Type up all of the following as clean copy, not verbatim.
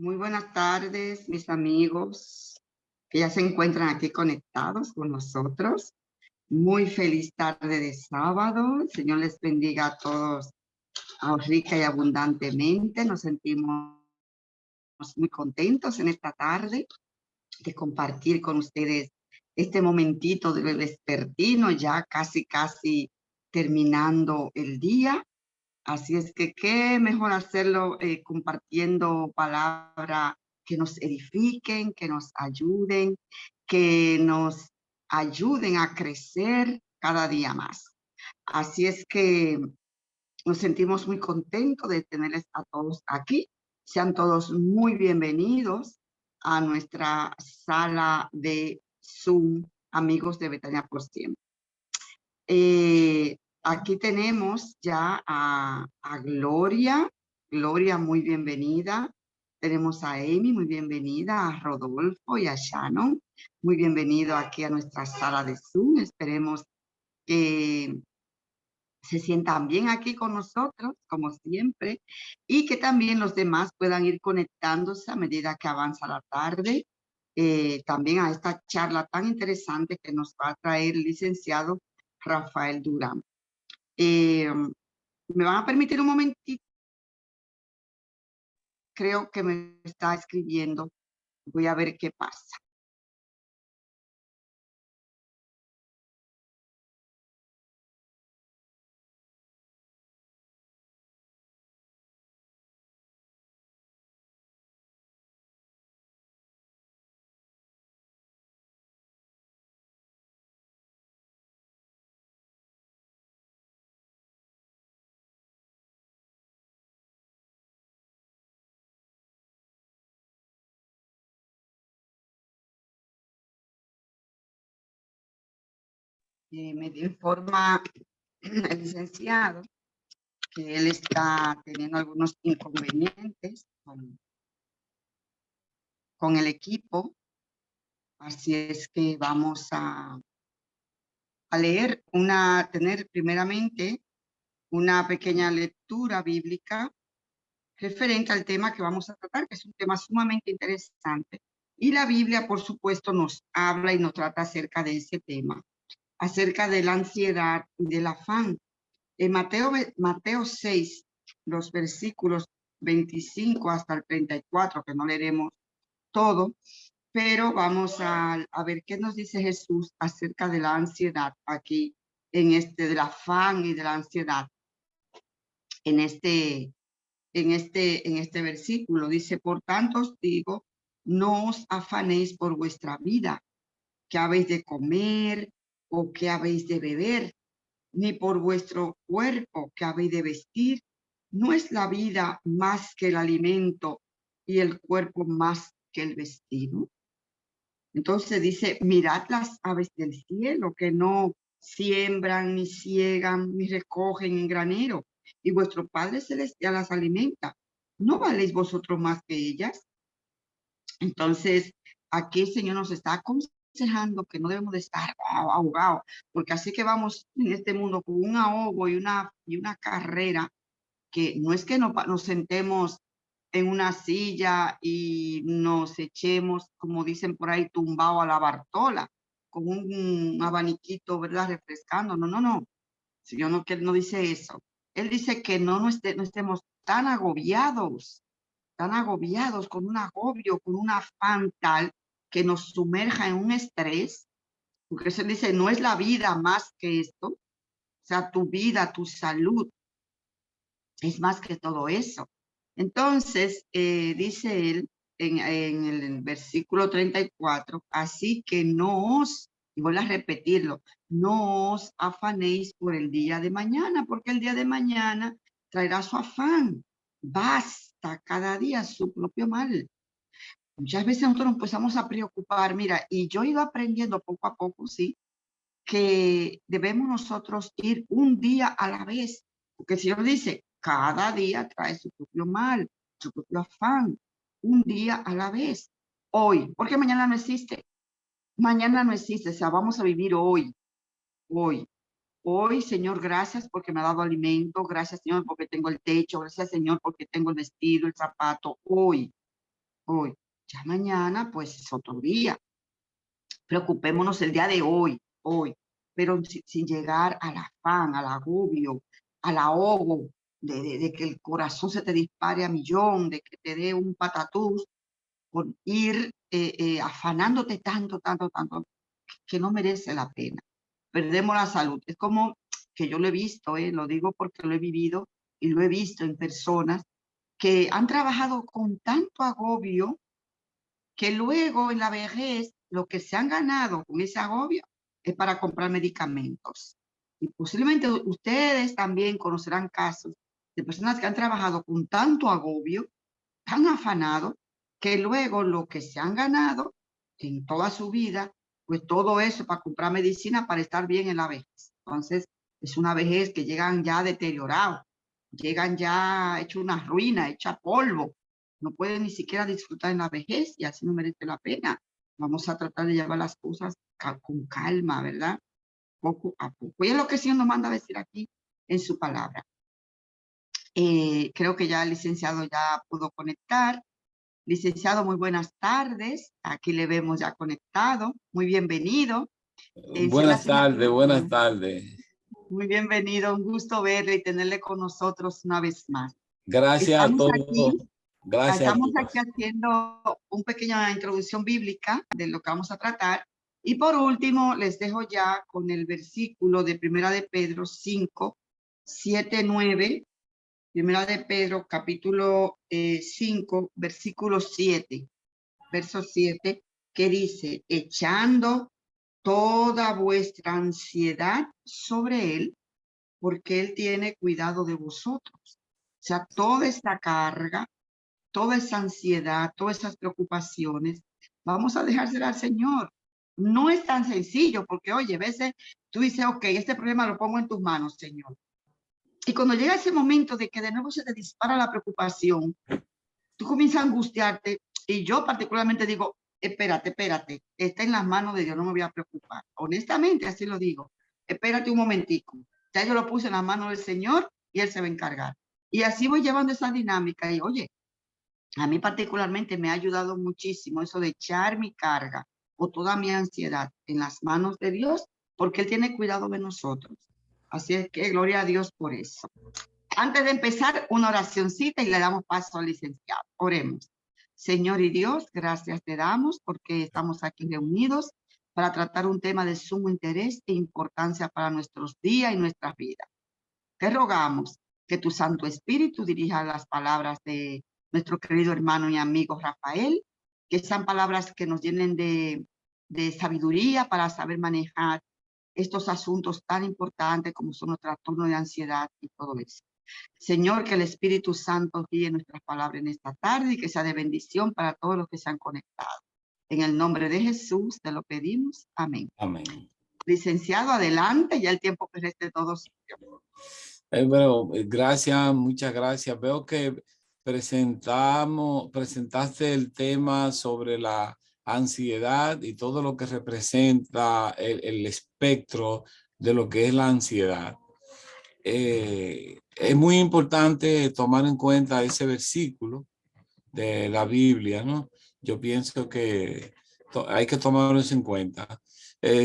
Muy buenas tardes, mis amigos que ya se encuentran aquí conectados con nosotros. Muy feliz tarde de sábado. El Señor les bendiga a todos rica y abundantemente. Nos sentimos muy contentos en esta tarde de compartir con ustedes este momentito de vespertino, ya casi terminando el día. Así es que qué mejor hacerlo compartiendo palabras que nos edifiquen, que nos ayuden, que nos ayuden a crecer cada día más. Así es que nos sentimos muy contentos de tenerles a todos aquí. Sean todos muy bienvenidos a nuestra sala de Zoom, amigos de Betania por Siempre. Aquí tenemos ya a Gloria. Gloria, muy bienvenida. Tenemos a Amy, muy bienvenida. A Rodolfo y a Shannon, muy bienvenido aquí a nuestra sala de Zoom. Esperemos que se sientan bien aquí con nosotros, como siempre, y que también los demás puedan ir conectándose a medida que avanza la tarde. También a esta charla tan interesante que nos va a traer el licenciado Rafael Durán. ¿Me van a permitir un momentito? Creo que me está escribiendo. Voy a ver qué pasa. Me informa el licenciado que él está teniendo algunos inconvenientes con el equipo. Así es que vamos a leer tener primeramente una pequeña lectura bíblica referente al tema que vamos a tratar, que es un tema sumamente interesante. Y la Biblia, por supuesto, nos habla y nos trata acerca de ese tema, acerca de la ansiedad y del afán. En Mateo 6, los versículos 25 hasta el 34, que no leeremos todo, pero vamos a ver qué nos dice Jesús acerca de la ansiedad aquí, del afán y de la ansiedad, en este versículo. Dice, por tanto os digo, no os afanéis por vuestra vida, qué habéis de comer o qué habéis de beber, ni por vuestro cuerpo, qué habéis de vestir. ¿No es la vida más que el alimento y el cuerpo más que el vestido? Entonces dice, mirad las aves del cielo, que no siembran, ni ciegan, ni recogen en granero, y vuestro Padre Celestial las alimenta. ¿No valéis vosotros más que ellas? Entonces, aquí el Señor nos está aconsejando que no debemos de estar ahogados, porque así que vamos en este mundo con un ahogo y una carrera, que no es que nos sentemos en una silla y nos echemos, como dicen por ahí, tumbado a la Bartola, con un abaniquito, ¿verdad? Refrescando. No, no, no. Señor no, que él no dice eso. Él dice que no estemos tan agobiados, con un agobio, con un afán tal que nos sumerja en un estrés, porque eso dice, no es la vida más que esto, o sea, tu vida, tu salud, es más que todo eso. Entonces, dice él en el versículo 34, así que no os, y voy a repetirlo, no os afanéis por el día de mañana, porque el día de mañana traerá su afán. Basta cada día su propio mal. Muchas veces nosotros nos empezamos a preocupar, mira, y yo he ido aprendiendo poco a poco, sí, que debemos nosotros ir un día a la vez, porque el Señor dice, cada día trae su propio mal, su propio afán, un día a la vez, hoy, porque mañana no existe, o sea, vamos a vivir hoy, hoy. Hoy, Señor, gracias porque me ha dado alimento, gracias, Señor, porque tengo el techo, gracias, Señor, porque tengo el vestido, el zapato, hoy. hoy. Ya mañana, pues es otro día. Preocupémonos el día de hoy, pero sin llegar al afán, al agobio, al ahogo, de que el corazón se te dispare a millón, de que te dé un patatús por ir afanándote tanto, tanto, tanto, que no merece la pena. Perdemos la salud. Es como que yo lo he visto, lo digo porque lo he vivido y lo he visto en personas que han trabajado con tanto agobio que luego en la vejez lo que se han ganado con ese agobio es para comprar medicamentos. Y posiblemente ustedes también conocerán casos de personas que han trabajado con tanto agobio, tan afanado, que luego lo que se han ganado en toda su vida, pues todo eso para comprar medicina para estar bien en la vejez. Entonces, es una vejez que llegan ya deteriorados, llegan ya hecho una ruina, hecha polvo, no pueden ni siquiera disfrutar en la vejez y así no merece la pena. Vamos a tratar de llevar las cosas con calma, ¿verdad? Poco a poco. Y es lo que el Señor nos manda a decir aquí en su palabra. Creo que ya el licenciado ya pudo conectar. Licenciado, muy buenas tardes. Aquí le vemos ya conectado. Muy bienvenido. Buenas tardes, buenas tardes. Muy bienvenido. Un gusto verle y tenerle con nosotros una vez más. Gracias a Estamos todos. aquí Gracias a Estamos todos. aquí haciendo una pequeña introducción bíblica de lo que vamos a tratar. Y por último, les dejo ya con el versículo de Primera de Pedro 5, 7, 9. Primera de Pedro, capítulo 5, versículo 7, verso 7, que dice, echando toda vuestra ansiedad sobre él, porque él tiene cuidado de vosotros. O sea, toda esta carga, toda esa ansiedad, todas esas preocupaciones, vamos a dejársela al Señor. No es tan sencillo porque, oye, a veces tú dices, ok, este problema lo pongo en tus manos, Señor. Y cuando llega ese momento de que de nuevo se te dispara la preocupación, tú comienzas a angustiarte y yo particularmente digo, espérate, está en las manos de Dios, no me voy a preocupar. Honestamente, así lo digo. Espérate un momentico. Ya yo lo puse en las manos del Señor y Él se va a encargar. Y así voy llevando esa dinámica y, oye, a mí particularmente me ha ayudado muchísimo eso de echar mi carga o toda mi ansiedad en las manos de Dios, porque Él tiene cuidado de nosotros. Así es que gloria a Dios por eso. Antes de empezar, una oracioncita y le damos paso al licenciado. Oremos. Señor y Dios, gracias te damos porque estamos aquí reunidos para tratar un tema de sumo interés e importancia para nuestros días y nuestras vidas. Te rogamos que tu Santo Espíritu dirija las palabras de nuestro querido hermano y amigo Rafael, que sean palabras que nos llenen de sabiduría para saber manejar estos asuntos tan importantes como son los trastornos de ansiedad y todo eso. Señor, que el Espíritu Santo guíe nuestras palabras en esta tarde y que sea de bendición para todos los que se han conectado. En el nombre de Jesús te lo pedimos. Amén. Amén. Licenciado, adelante, ya el tiempo que reste todo suyo. Bueno, gracias, muchas gracias. Veo que presentaste el tema sobre la ansiedad y todo lo que representa el espectro de lo que es la ansiedad. Es muy importante tomar en cuenta ese versículo de la Biblia, ¿no? Yo pienso que hay que tomarlo en cuenta.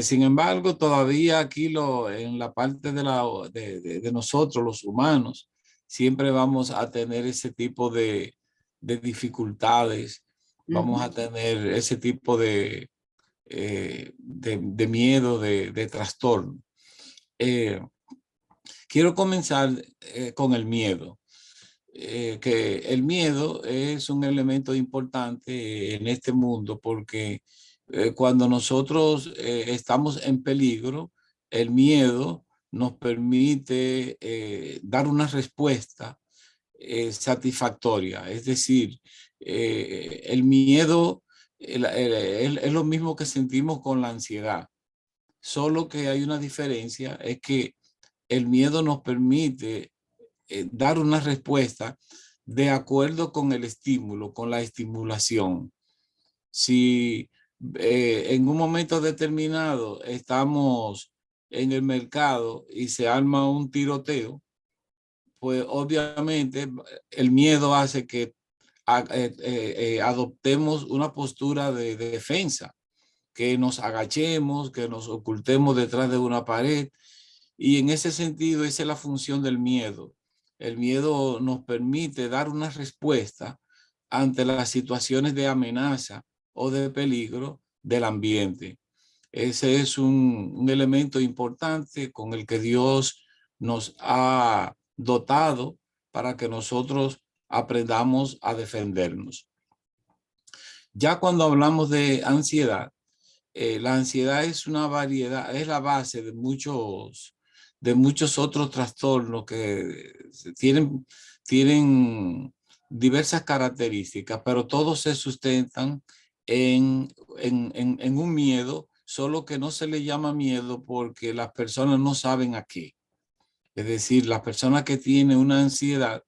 Sin embargo, todavía aquí en la parte de nosotros, los humanos, siempre vamos a tener ese tipo de dificultades, vamos a tener ese tipo de miedo, de trastorno. Quiero comenzar con el miedo. Que el miedo es un elemento importante en este mundo porque cuando nosotros estamos en peligro, el miedo nos permite dar una respuesta satisfactoria. Es decir, el miedo es lo mismo que sentimos con la ansiedad, solo que hay una diferencia, es que el miedo nos permite dar una respuesta de acuerdo con el estímulo, con la estimulación. Si en un momento determinado estamos en el mercado y se arma un tiroteo, pues obviamente el miedo hace que adoptemos una postura de defensa, que nos agachemos, que nos ocultemos detrás de una pared. Y en ese sentido, esa es la función del miedo. El miedo nos permite dar una respuesta ante las situaciones de amenaza o de peligro del ambiente. Ese es un elemento importante con el que Dios nos ha dotado para que nosotros aprendamos a defendernos. Ya cuando hablamos de ansiedad, la ansiedad es una variedad, es la base de muchos otros trastornos que tienen diversas características, pero todos se sustentan en un miedo, solo que no se le llama miedo porque las personas no saben a qué. Es decir, la persona que tiene una ansiedad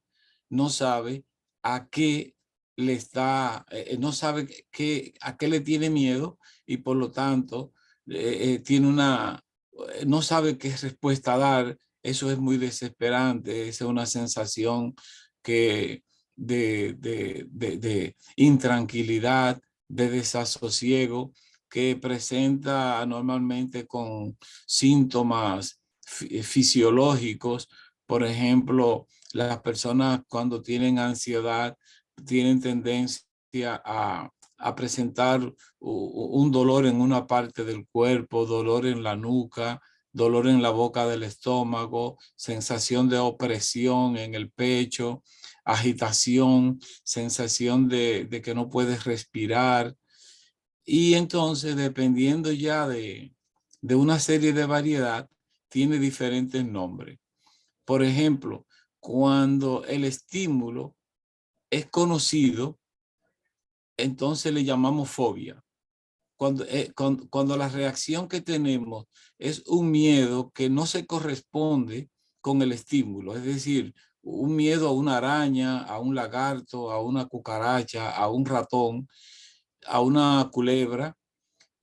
no sabe a qué le está, no sabe a qué le tiene miedo y por lo tanto tiene no sabe qué respuesta dar. Eso es muy desesperante, esa es una sensación que de intranquilidad, de desasosiego, que presenta normalmente con síntomas fisiológicos. Por ejemplo, las personas cuando tienen ansiedad tienen tendencia a presentar un dolor en una parte del cuerpo, dolor en la nuca, dolor en la boca del estómago, sensación de opresión en el pecho, agitación, sensación de que no puedes respirar. Y entonces, dependiendo ya de una serie de variedad, tiene diferentes nombres. Por ejemplo, cuando el estímulo es conocido, entonces le llamamos fobia. Cuando la reacción que tenemos es un miedo que no se corresponde con el estímulo, es decir, un miedo a una araña, a un lagarto, a una cucaracha, a un ratón, a una culebra,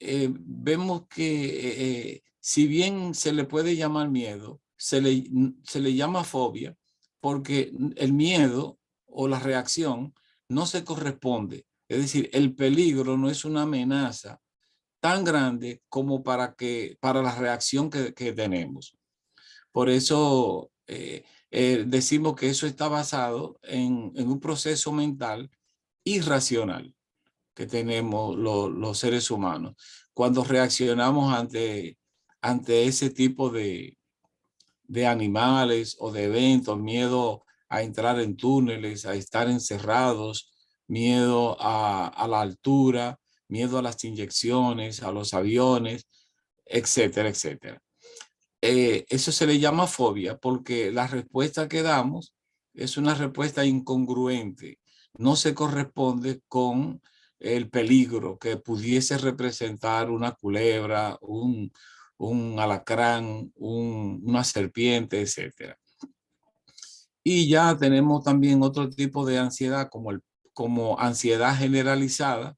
vemos que si bien se le puede llamar miedo, se le llama fobia porque el miedo o la reacción no se corresponde. Es decir, el peligro no es una amenaza tan grande como para la reacción que tenemos. Por eso decimos que eso está basado en un proceso mental irracional que tenemos los seres humanos cuando reaccionamos ante ese tipo de animales o de eventos, miedo a entrar en túneles, a estar encerrados, miedo a la altura, miedo a las inyecciones, a los aviones, etcétera, etcétera. Eso se le llama fobia porque la respuesta que damos es una respuesta incongruente, no se corresponde con el peligro que pudiese representar una culebra, un alacrán, una serpiente, etcétera. Y ya tenemos también otro tipo de ansiedad como ansiedad generalizada,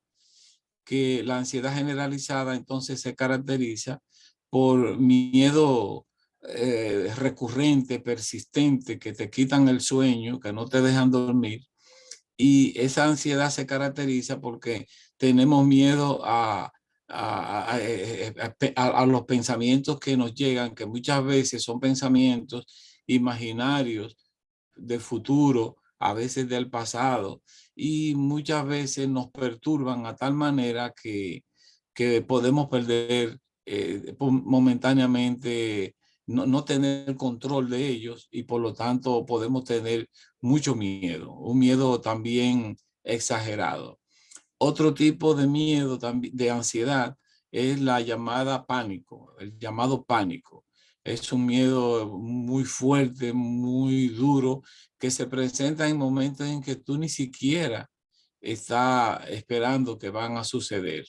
que la ansiedad generalizada entonces se caracteriza por miedo recurrente, persistente, que te quitan el sueño, que no te dejan dormir. Y esa ansiedad se caracteriza porque tenemos miedo a los pensamientos que nos llegan, que muchas veces son pensamientos imaginarios del futuro, a veces del pasado, y muchas veces nos perturban a tal manera que podemos perder momentáneamente, no tener control de ellos y por lo tanto podemos tener mucho miedo, un miedo también exagerado. Otro tipo de miedo, de ansiedad, es la llamada pánico, el llamado pánico. Es un miedo muy fuerte, muy duro, que se presenta en momentos en que tú ni siquiera estás esperando que van a suceder.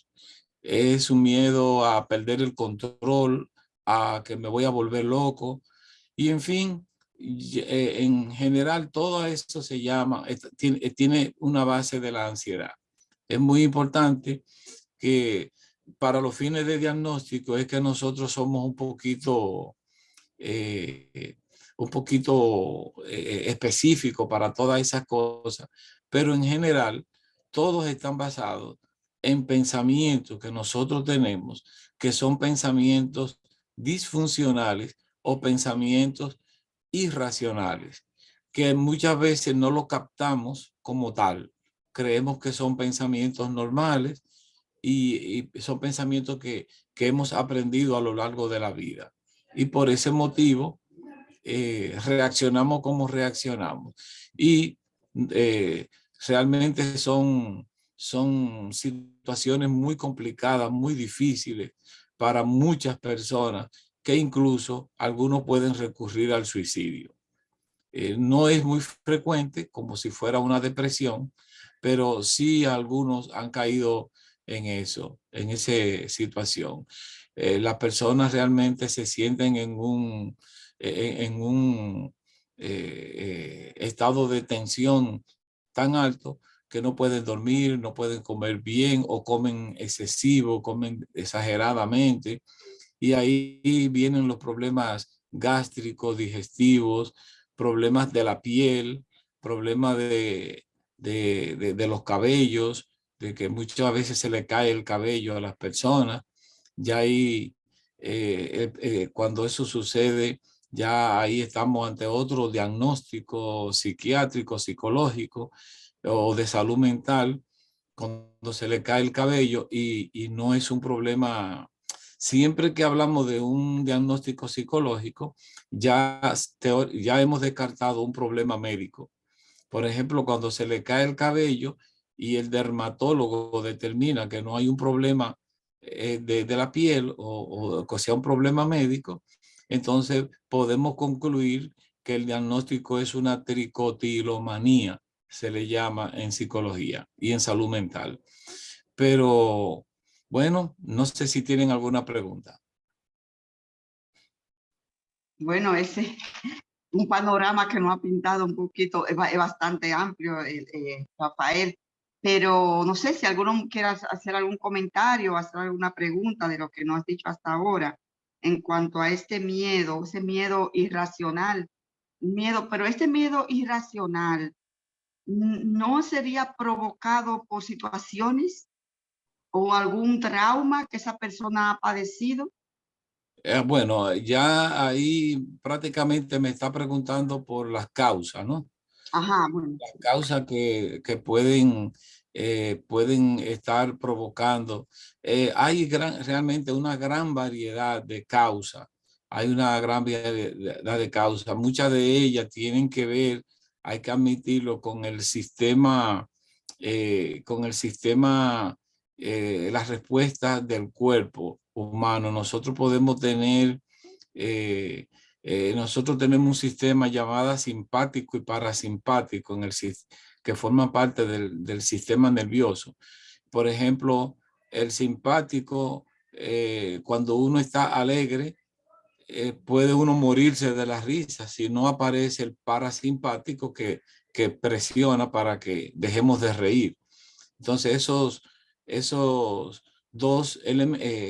Es un miedo a perder el control, a que me voy a volver loco. Y en fin, en general todo eso se llama, tiene una base de la ansiedad. Es muy importante que para los fines de diagnóstico es que nosotros somos un poquito un poquito específico para todas esas cosas, pero en general todos están basados en pensamientos que nosotros tenemos, que son pensamientos disfuncionales o pensamientos irracionales, que muchas veces no lo captamos como tal. Creemos que son pensamientos normales y son pensamientos que hemos aprendido a lo largo de la vida. Y por ese motivo reaccionamos como reaccionamos. Y eh, realmente son situaciones muy complicadas, muy difíciles para muchas personas, que incluso algunos pueden recurrir al suicidio. No es muy frecuente, como si fuera una depresión, pero sí algunos han caído en eso, en esa situación. Las personas realmente se sienten en un estado de tensión tan alto que no pueden dormir, no pueden comer bien o comen excesivo, comen exageradamente. Y ahí vienen los problemas gástricos, digestivos, problemas de la piel, problemas de los cabellos, de que muchas veces se le cae el cabello a las personas. Ya ahí, cuando eso sucede, ya ahí estamos ante otro diagnóstico psiquiátrico, psicológico o de salud mental, cuando se le cae el cabello y no es un problema. Siempre que hablamos de un diagnóstico psicológico, ya hemos descartado un problema médico. Por ejemplo, cuando se le cae el cabello y el dermatólogo determina que no hay un problema de la piel o que sea un problema médico, entonces podemos concluir que el diagnóstico es una tricotilomanía, se le llama en psicología y en salud mental. Pero bueno, no sé si tienen alguna pregunta. Bueno, ese un panorama que nos ha pintado un poquito, es bastante amplio, Rafael, pero no sé si alguno quiera hacer algún comentario, hacer alguna pregunta de lo que nos has dicho hasta ahora en cuanto a este miedo, ese miedo irracional, miedo, pero este miedo irracional no sería provocado por situaciones o algún trauma que esa persona ha padecido. Bueno, ya ahí prácticamente me está preguntando por las causas, ¿no? Ajá, bueno, Las sí. causas que pueden estar provocando. Hay realmente una gran variedad de causas. Hay una gran variedad de causas. Muchas de ellas tienen que ver, hay que admitirlo, con el sistema, las respuestas del cuerpo humano. Nosotros tenemos un sistema llamado simpático y parasimpático que forma parte del sistema nervioso. Por ejemplo, el simpático, cuando uno está alegre, puede uno morirse de la risa si no aparece el parasimpático que presiona para que dejemos de reír. Entonces, esos dos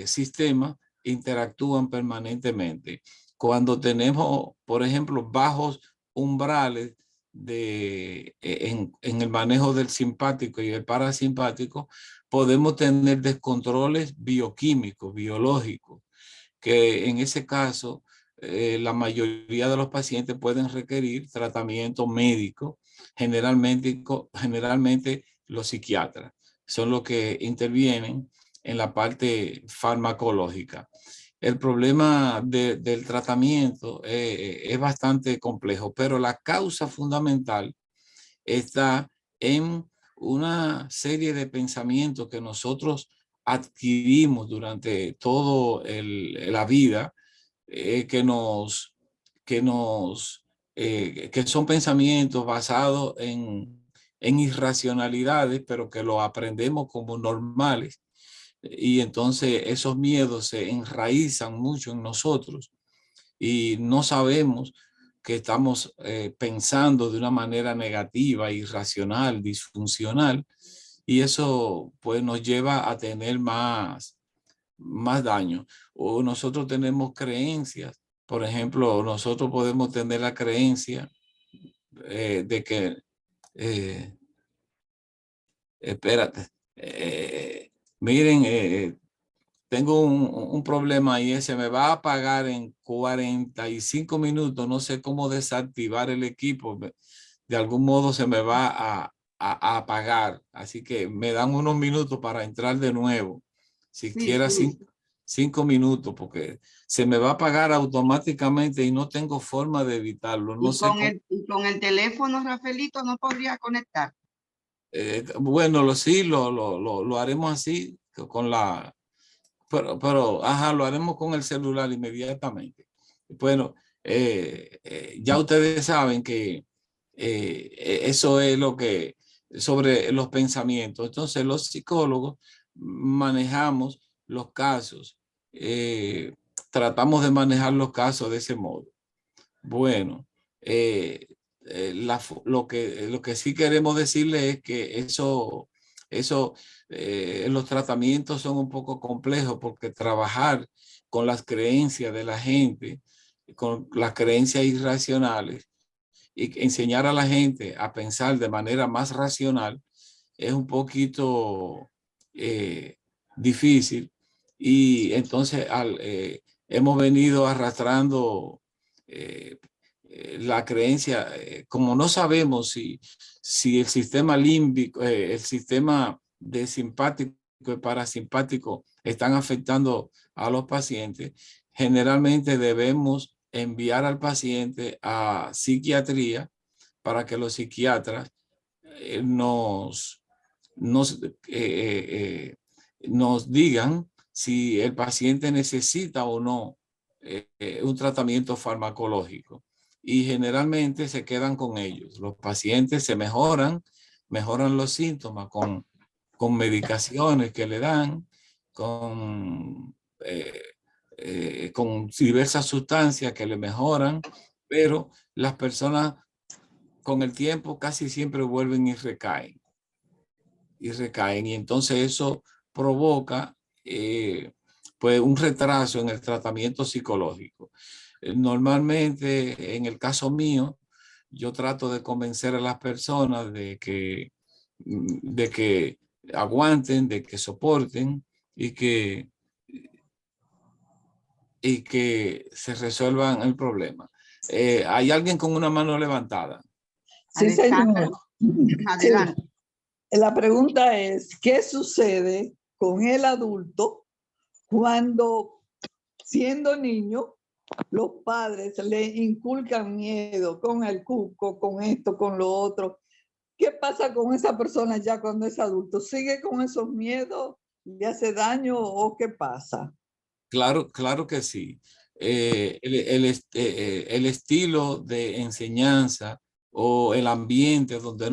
sistemas interactúan permanentemente. Cuando tenemos, por ejemplo, bajos umbrales en el manejo del simpático y el parasimpático, podemos tener descontroles bioquímicos, biológicos, que en ese caso la mayoría de los pacientes pueden requerir tratamiento médico, generalmente los psiquiatras son los que intervienen en la parte farmacológica. El problema del tratamiento es bastante complejo, pero la causa fundamental está en una serie de pensamientos que nosotros adquirimos durante toda la vida, eh, que nos, que nos, que son pensamientos basados en irracionalidades, pero que lo aprendemos como normales. Y entonces esos miedos se enraizan mucho en nosotros y no sabemos que estamos pensando de una manera negativa, irracional, disfuncional, y eso pues nos lleva a tener más daño. O nosotros tenemos creencias Por ejemplo, nosotros podemos tener la creencia de que, espérate, miren, tengo un problema y se me va a apagar en 45 minutos. No sé cómo desactivar el equipo. De algún modo se me va a apagar. Así que me dan unos minutos para entrar de nuevo. Sí, Siquiera sí. 5 minutos, porque se me va a apagar automáticamente y no tengo forma de evitarlo. No sé cómo. Y con el teléfono, Rafaelito, no podría conectar. Bueno, sí, lo haremos así con la. Pero, ajá, lo haremos con el celular inmediatamente. Bueno, ya ustedes saben que eso es lo que, sobre los pensamientos. Entonces, los psicólogos manejamos los casos, tratamos de manejar los casos de ese modo. Bueno, lo que sí queremos decirle es que los tratamientos son un poco complejos, porque trabajar con las creencias de la gente, con las creencias irracionales, y enseñar a la gente a pensar de manera más racional es un poquito difícil. Y entonces hemos venido arrastrando eh, la creencia, como no sabemos si el sistema límbico, el sistema de simpático y parasimpático están afectando a los pacientes. Generalmente debemos enviar al paciente a psiquiatría para que los psiquiatras nos, nos digan si el paciente necesita o no un tratamiento farmacológico. Y generalmente se quedan con ellos. Los pacientes se mejoran los síntomas con medicaciones que le dan, con diversas sustancias que le mejoran, pero las personas con el tiempo casi siempre vuelven y recaen. Y entonces eso provoca pues un retraso en el tratamiento psicológico. Normalmente, en el caso mío, yo trato de convencer a las personas de que aguanten, de que soporten y que se resuelvan el problema. ¿Hay alguien con una mano levantada? Sí, señor. Adelante. Sí. La pregunta es, ¿qué sucede con el adulto cuando, siendo niño, los padres le inculcan miedo con el cuco, con esto, con lo otro? ¿Qué pasa con esa persona ya cuando es adulto? ¿Sigue con esos miedos? ¿Le hace daño o qué pasa? Claro que sí. El estilo de enseñanza o el ambiente donde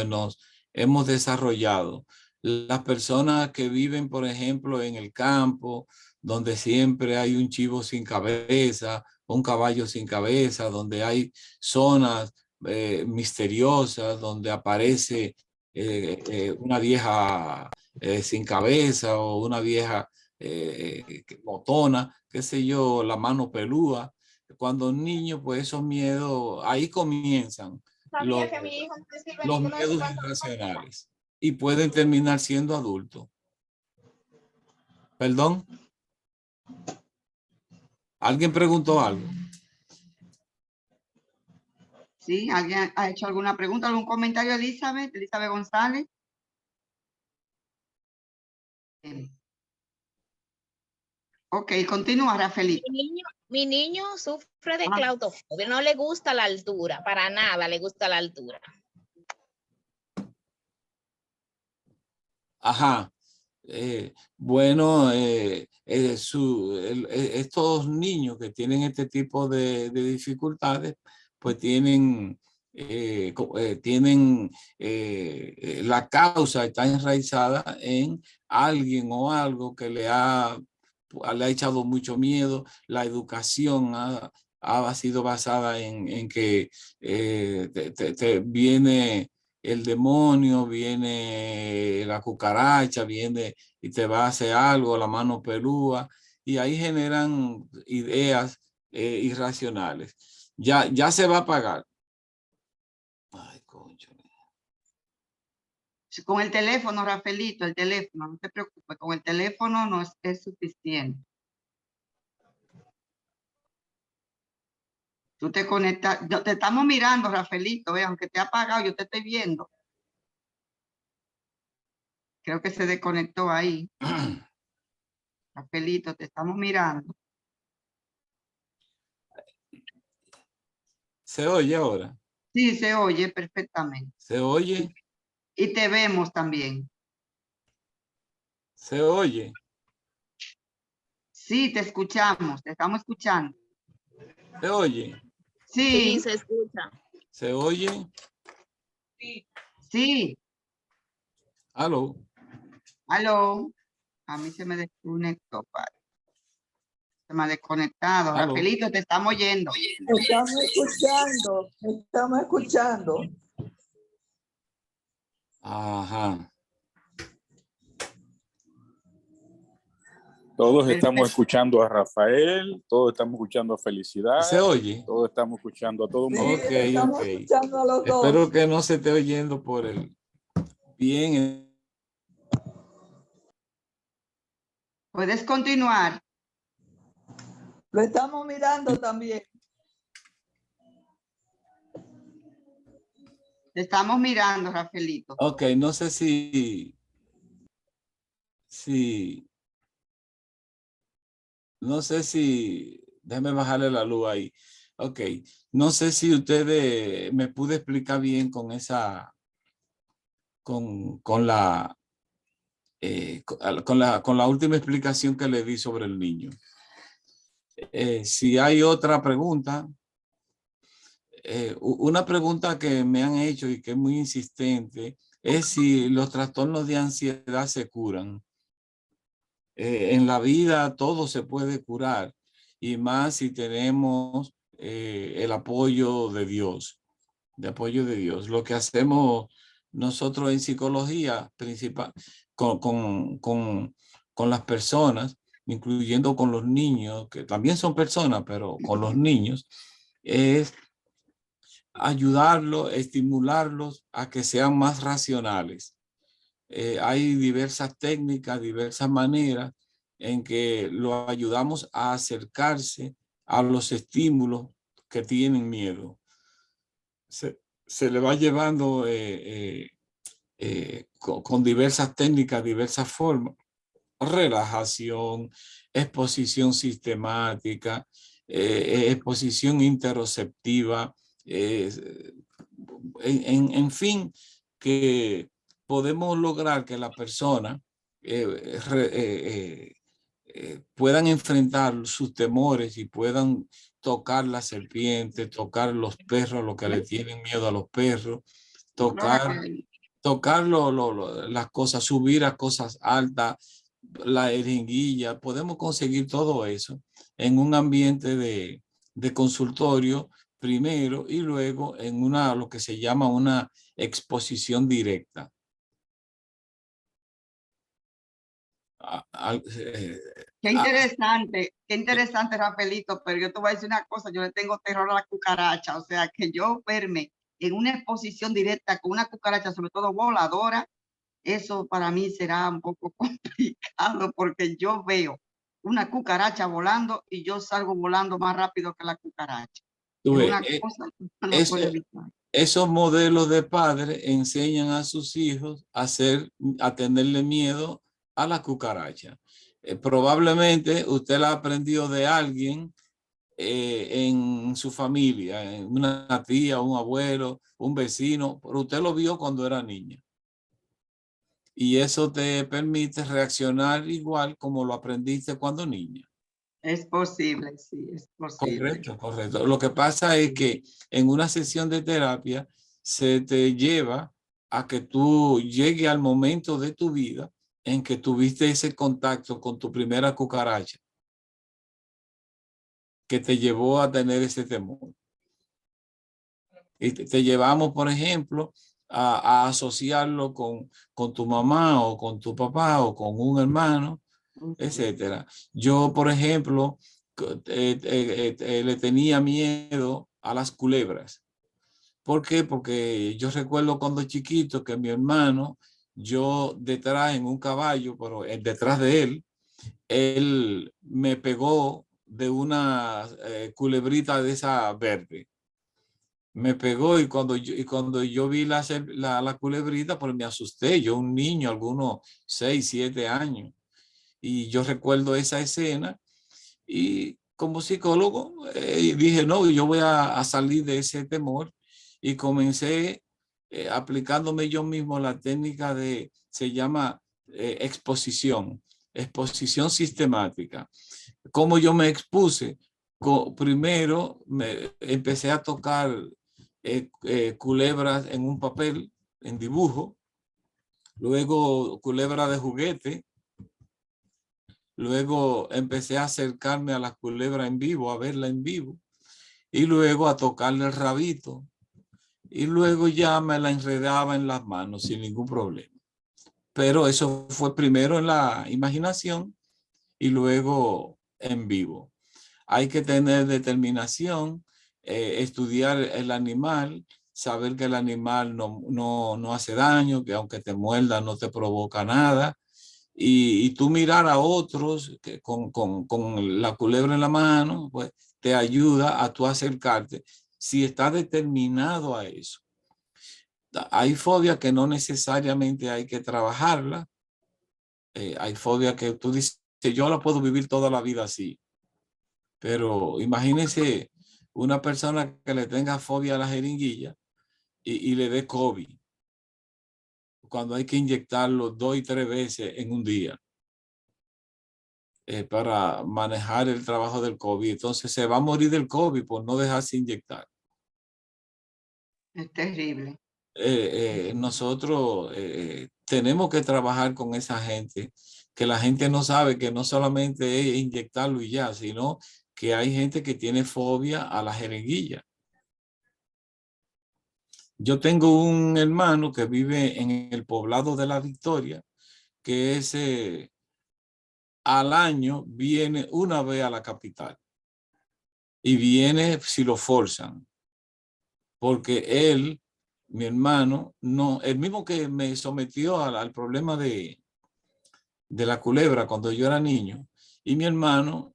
nos hemos desarrollado. Las personas que viven, por ejemplo, en el campo, donde siempre hay un chivo sin cabeza, un caballo sin cabeza, donde hay zonas misteriosas, donde aparece una vieja sin cabeza o una vieja botona, qué sé yo, la mano pelúa. Cuando un niño, pues esos miedos, ahí comienzan los, los miedos irracionales y pueden terminar siendo adultos. ¿Perdón? ¿Alguien preguntó algo? ¿Sí? ¿Alguien ha hecho alguna pregunta, algún comentario, Elizabeth? Elizabeth González. Ok, continúa, Rafaelito. Mi niño sufre de claustrofobia, no le gusta la altura, para nada le gusta la altura. Ajá. Bueno, estos niños que tienen este tipo de dificultades, pues tienen, la causa está enraizada en alguien o algo que le ha echado mucho miedo. La educación ha sido basada en que te viene el demonio, viene la cucaracha, viene y te va a hacer algo, la mano pelúa, y ahí generan ideas irracionales. Ya se va a pagar. Ay, concho. Con el teléfono, Rafaelito, el teléfono, no te preocupes, con el teléfono no es suficiente. Tú te conectas, te estamos mirando, Rafaelito, aunque te ha apagado, yo te estoy viendo. Creo que se desconectó ahí. Rafaelito, te estamos mirando. ¿Se oye ahora? Sí, se oye perfectamente. ¿Se oye? Y te vemos también. ¿Se oye? Sí, te escuchamos, te estamos escuchando. ¿Se oye? Sí, Sí, se escucha. ¿Se oye? sí. ¿Aló? Aló. A mí se me desconectó, padre. Se me ha desconectado. ¿Aló? Rafaelito, te estamos oyendo. Estamos escuchando. Ajá. Todos Perfecto. estamos escuchando a Rafael, todos estamos escuchando a Felicidad, ¿Se oye? todos estamos escuchando a todo el Sí, mundo. Ok, estamos ok. escuchando a los Espero dos. que no se esté oyendo por el bien. Puedes continuar. Lo estamos mirando también. Te estamos mirando, Rafaelito. Ok, no sé si no sé si, déjame bajarle la luz ahí. Ok, no sé si ustedes me pude explicar bien con esa, con la, con la última explicación que le di sobre el niño. Si hay otra pregunta, una pregunta que me han hecho y que es muy insistente es si los trastornos de ansiedad se curan. En la vida todo se puede curar y más si tenemos el apoyo de Dios, Lo que hacemos nosotros en psicología principal con las personas, incluyendo con los niños, que también son personas, pero con los niños, es ayudarlos, estimularlos a que sean más racionales. Hay diversas técnicas, diversas maneras en que lo ayudamos a acercarse a los estímulos que tienen miedo. Se le va llevando con diversas técnicas, diversas formas. Relajación, exposición sistemática, exposición interoceptiva, en fin, que podemos lograr que la persona puedan enfrentar sus temores y puedan tocar la serpiente, tocar los perros, lo que le tienen miedo a los perros, tocar las cosas, subir a cosas altas, la jeringuilla. Podemos conseguir todo eso en un ambiente de consultorio primero y luego en lo que se llama una exposición directa. Qué interesante, Rafaelito, pero yo te voy a decir una cosa, yo le tengo terror a la cucaracha, o sea, que yo verme en una exposición directa con una cucaracha, sobre todo voladora, eso para mí será un poco complicado porque yo veo una cucaracha volando y yo salgo volando más rápido que la cucaracha. Es una cosa que uno no puede evitar. Esos modelos de padres enseñan a sus hijos a tenerle miedo a la cucaracha. Probablemente usted la aprendió de alguien en su familia, en una tía, un abuelo, un vecino, pero usted lo vio cuando era niña. Y eso te permite reaccionar igual como lo aprendiste cuando niña. Es posible, sí, es posible. Correcto, correcto. Lo que pasa es que en una sesión de terapia se te lleva a que tú llegues al momento de tu vida en que tuviste ese contacto con tu primera cucaracha que te llevó a tener ese temor. Y te llevamos, por ejemplo, a asociarlo con tu mamá o con tu papá o con un hermano, etcétera. Yo, por ejemplo, le tenía miedo a las culebras. ¿Por qué? Porque yo recuerdo cuando chiquito que mi hermano, yo detrás en un caballo, pero detrás de él me pegó de una culebrita de esa verde. Me pegó y cuando yo vi la culebrita, pues me asusté. Yo, un niño, algunos 6, 7 años. Y yo recuerdo esa escena y como psicólogo dije, no, yo voy a salir de ese temor y comencé aplicándome yo mismo la técnica se llama exposición sistemática. ¿Cómo yo me expuse? Primero empecé a tocar culebras en un papel, en dibujo, luego culebra de juguete. Luego empecé a acercarme a la culebra en vivo, a verla en vivo, y luego a tocarle el rabito. Y luego ya me la enredaba en las manos sin ningún problema. Pero eso fue primero en la imaginación y luego en vivo. Hay que tener determinación, estudiar el animal, saber que el animal no hace daño, que aunque te muerda no te provoca nada. Y tú mirar a otros que con la culebra en la mano, pues te ayuda a tú acercarte si estás determinado a eso. Hay fobia que no necesariamente hay que trabajarla. Hay fobia que tú dices, yo la puedo vivir toda la vida así. Pero imagínense una persona que le tenga fobia a la jeringuilla y le dé COVID, cuando hay que inyectarlo 2 y 3 veces en un día. Para manejar el trabajo del COVID. Entonces se va a morir del COVID por no dejarse inyectar. Es terrible. Nosotros tenemos que trabajar con esa gente, que la gente no sabe que no solamente es inyectarlo y ya, sino que hay gente que tiene fobia a la jeringuilla. Yo tengo un hermano que vive en el poblado de La Victoria, que es al año viene una vez a la capital. Y viene si lo forzan, porque él, mi hermano, no, el mismo que me sometió al problema de la culebra cuando yo era niño, y mi hermano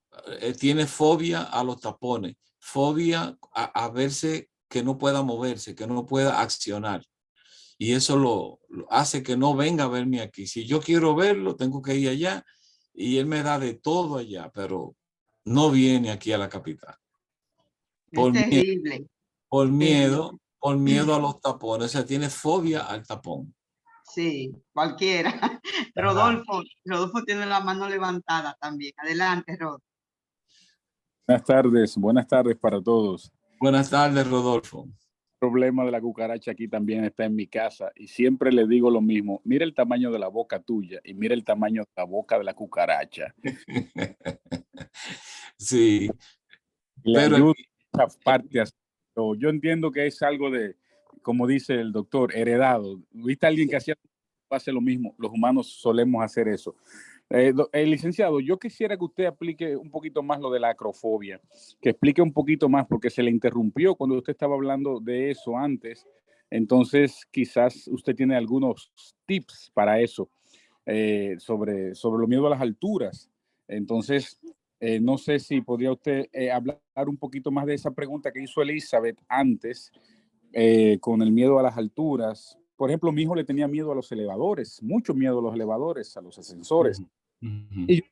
tiene fobia a los tapones, fobia a verse que no pueda moverse, que no pueda accionar. Y eso lo hace que no venga a verme aquí. Si yo quiero verlo, tengo que ir allá, y él me da de todo allá, pero no viene aquí a la capital. Es terrible. Por miedo a los tapones, o sea, tiene fobia al tapón. Sí, cualquiera. Rodolfo tiene la mano levantada también. Adelante, Rodolfo. Buenas tardes para todos. Buenas tardes, Rodolfo. El problema de la cucaracha aquí también está en mi casa y siempre le digo lo mismo, mira el tamaño de la boca tuya y mira el tamaño de la boca de la cucaracha. Sí. Le ayuda a parte. Yo entiendo que es algo de, como dice el doctor, heredado. ¿Viste a alguien que hace lo mismo? Los humanos solemos hacer eso. Licenciado, yo quisiera que usted aplique un poquito más lo de la acrofobia, que explique un poquito más, porque se le interrumpió cuando usted estaba hablando de eso antes. Entonces, quizás usted tiene algunos tips para eso, sobre lo miedo a las alturas. Entonces, no sé si podría usted hablar un poquito más de esa pregunta que hizo Elizabeth antes, con el miedo a las alturas. Por ejemplo, mi hijo le tenía miedo a los elevadores, mucho miedo a los elevadores, a los ascensores. Y yo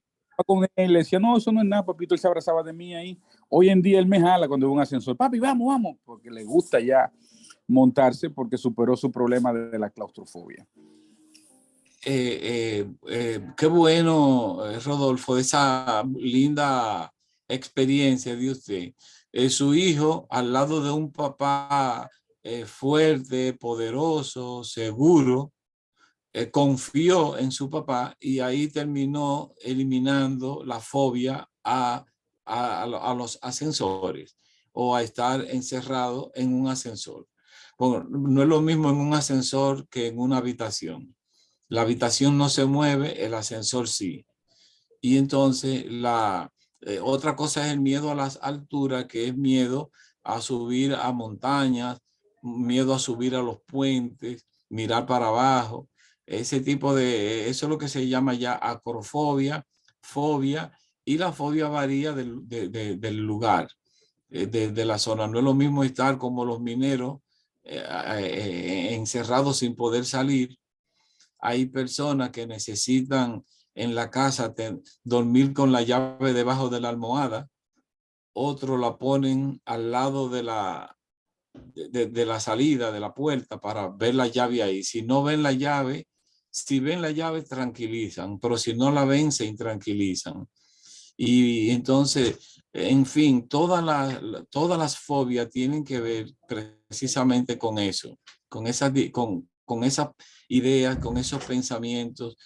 con él le decía, no, eso no es nada, papito, él se abrazaba de mí ahí. Hoy en día él me jala cuando ve un ascensor, papi, vamos, porque le gusta ya montarse porque superó su problema de la claustrofobia. Qué bueno, Rodolfo, esa linda experiencia de usted. Su hijo, al lado de un papá fuerte, poderoso, seguro, confió en su papá y ahí terminó eliminando la fobia a los ascensores o a estar encerrado en un ascensor. Bueno, no es lo mismo en un ascensor que en una habitación. La habitación no se mueve, el ascensor sí. Y entonces Otra cosa es el miedo a las alturas, que es miedo a subir a montañas, miedo a subir a los puentes, mirar para abajo. Ese tipo de, eso es lo que se llama ya acrofobia, fobia, y la fobia varía del lugar, de la zona. No es lo mismo estar como los mineros encerrados sin poder salir. Hay personas que necesitan en la casa dormir con la llave debajo de la almohada. Otros la ponen al lado de la salida, de la puerta, para ver la llave ahí. Si no ven la llave, si ven la llave, tranquilizan, pero si no la ven, se intranquilizan. Y entonces, en fin, todas las fobias tienen que ver precisamente con eso, con esas ideas, con esos pensamientos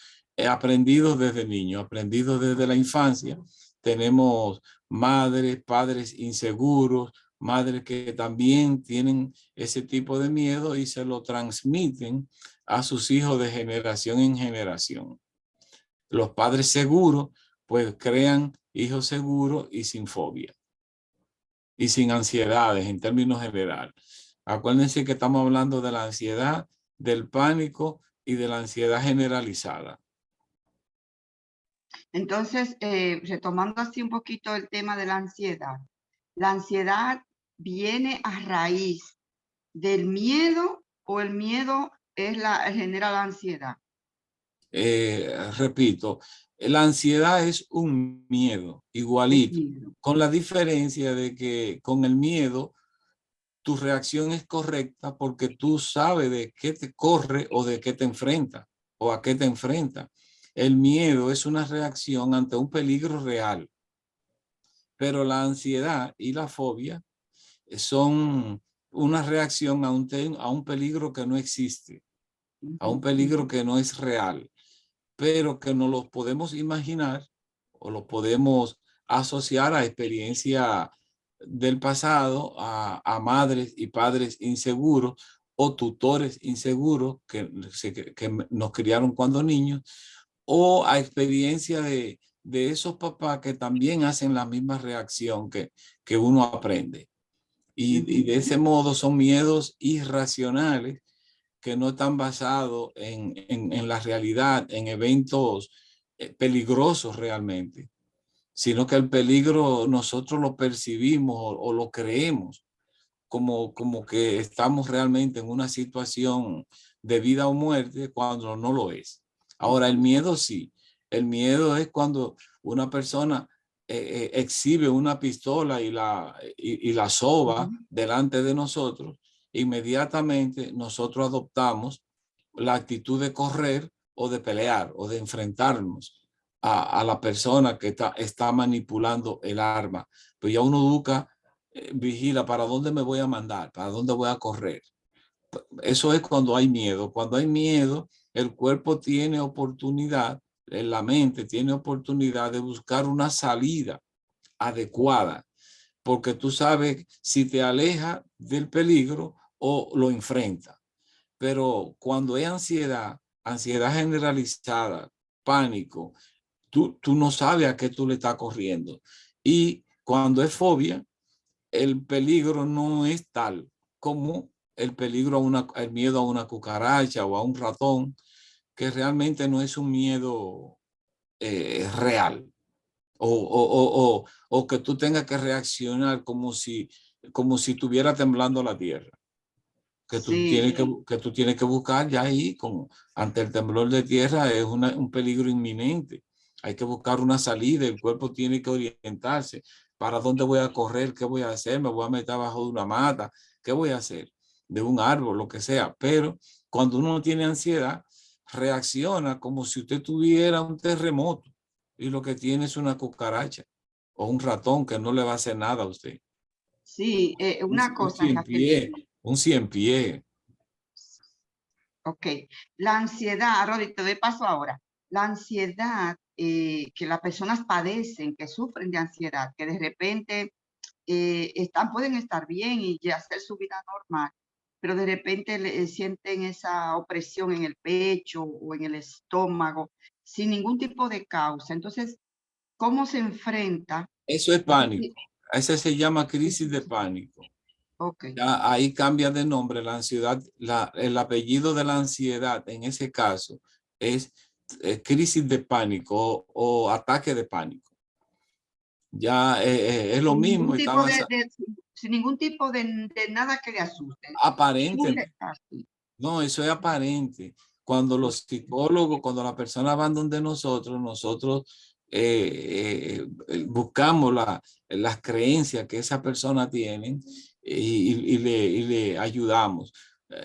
aprendidos desde niño, aprendidos desde la infancia. Tenemos madres, padres inseguros, madres que también tienen ese tipo de miedo y se lo transmiten a sus hijos de generación en generación. Los padres seguros pues crean hijos seguros y sin fobia y sin ansiedades en términos generales. Acuérdense que estamos hablando de la ansiedad, del pánico y de la ansiedad generalizada. Entonces, retomando así un poquito el tema de la ansiedad viene a raíz del miedo o el miedo genera la ansiedad. Repito, la ansiedad es un miedo igualito, con la diferencia de que con el miedo tu reacción es correcta porque tú sabes de qué te corre o de qué te enfrenta o a qué te enfrenta. El miedo es una reacción ante un peligro real, pero la ansiedad y la fobia son una reacción a un peligro que no existe, a un peligro que no es real, pero que no los podemos imaginar o los podemos asociar a experiencia del pasado, a madres y padres inseguros o tutores inseguros que nos criaron cuando niños, o a experiencia de esos papás que también hacen la misma reacción que uno aprende. Y de ese modo son miedos irracionales que no están basados en la realidad, en eventos peligrosos realmente, sino que el peligro nosotros lo percibimos o lo creemos como que estamos realmente en una situación de vida o muerte cuando no lo es. Ahora, el miedo sí. El miedo es cuando una persona exhibe una pistola y la soba delante de nosotros. Inmediatamente nosotros adoptamos la actitud de correr o de pelear o de enfrentarnos a la persona que está manipulando el arma. Pues ya uno busca, vigila para dónde me voy a mandar, para dónde voy a correr. Eso es cuando hay miedo. Cuando hay miedo, el cuerpo tiene oportunidad, la mente tiene oportunidad de buscar una salida adecuada, porque tú sabes si te aleja del peligro o lo enfrenta. Pero cuando hay ansiedad generalizada, pánico, tú no sabes a qué tú le estás corriendo. Y cuando es fobia, el peligro no es tal como el peligro el miedo a una cucaracha o a un ratón, que realmente no es un miedo real. O que tú tengas que reaccionar como si estuviera temblando la tierra. Que tú tienes que buscar ya ahí, ante el temblor de tierra es un peligro inminente. Hay que buscar una salida, el cuerpo tiene que orientarse. ¿Para dónde voy a correr? ¿Qué voy a hacer? ¿Me voy a meter abajo de una mata? ¿Qué voy a hacer? De un árbol, lo que sea. Pero cuando uno tiene ansiedad, reacciona como si usted tuviera un terremoto y lo que tiene es una cucaracha o un ratón que no le va a hacer nada a usted. Sí, una cosa. Un 100 pies. Ok. La ansiedad, Rodi, te doy paso ahora. La ansiedad que las personas padecen, que sufren de ansiedad, que de repente pueden estar bien y ya hacer su vida normal, pero de repente sienten esa opresión en el pecho o en el estómago sin ningún tipo de causa. Entonces, ¿cómo se enfrenta Eso es pánico. Ese se llama crisis de pánico. Okay. Ya ahí cambia de nombre la ansiedad. El apellido de la ansiedad en ese caso es crisis de pánico o ataque de pánico. Ya es lo mismo. Sin ningún tipo de nada que le asuste. Aparente. No, eso es aparente. Cuando los psicólogos, cuando la persona van donde nosotros buscamos las creencias que esa persona tiene y le ayudamos.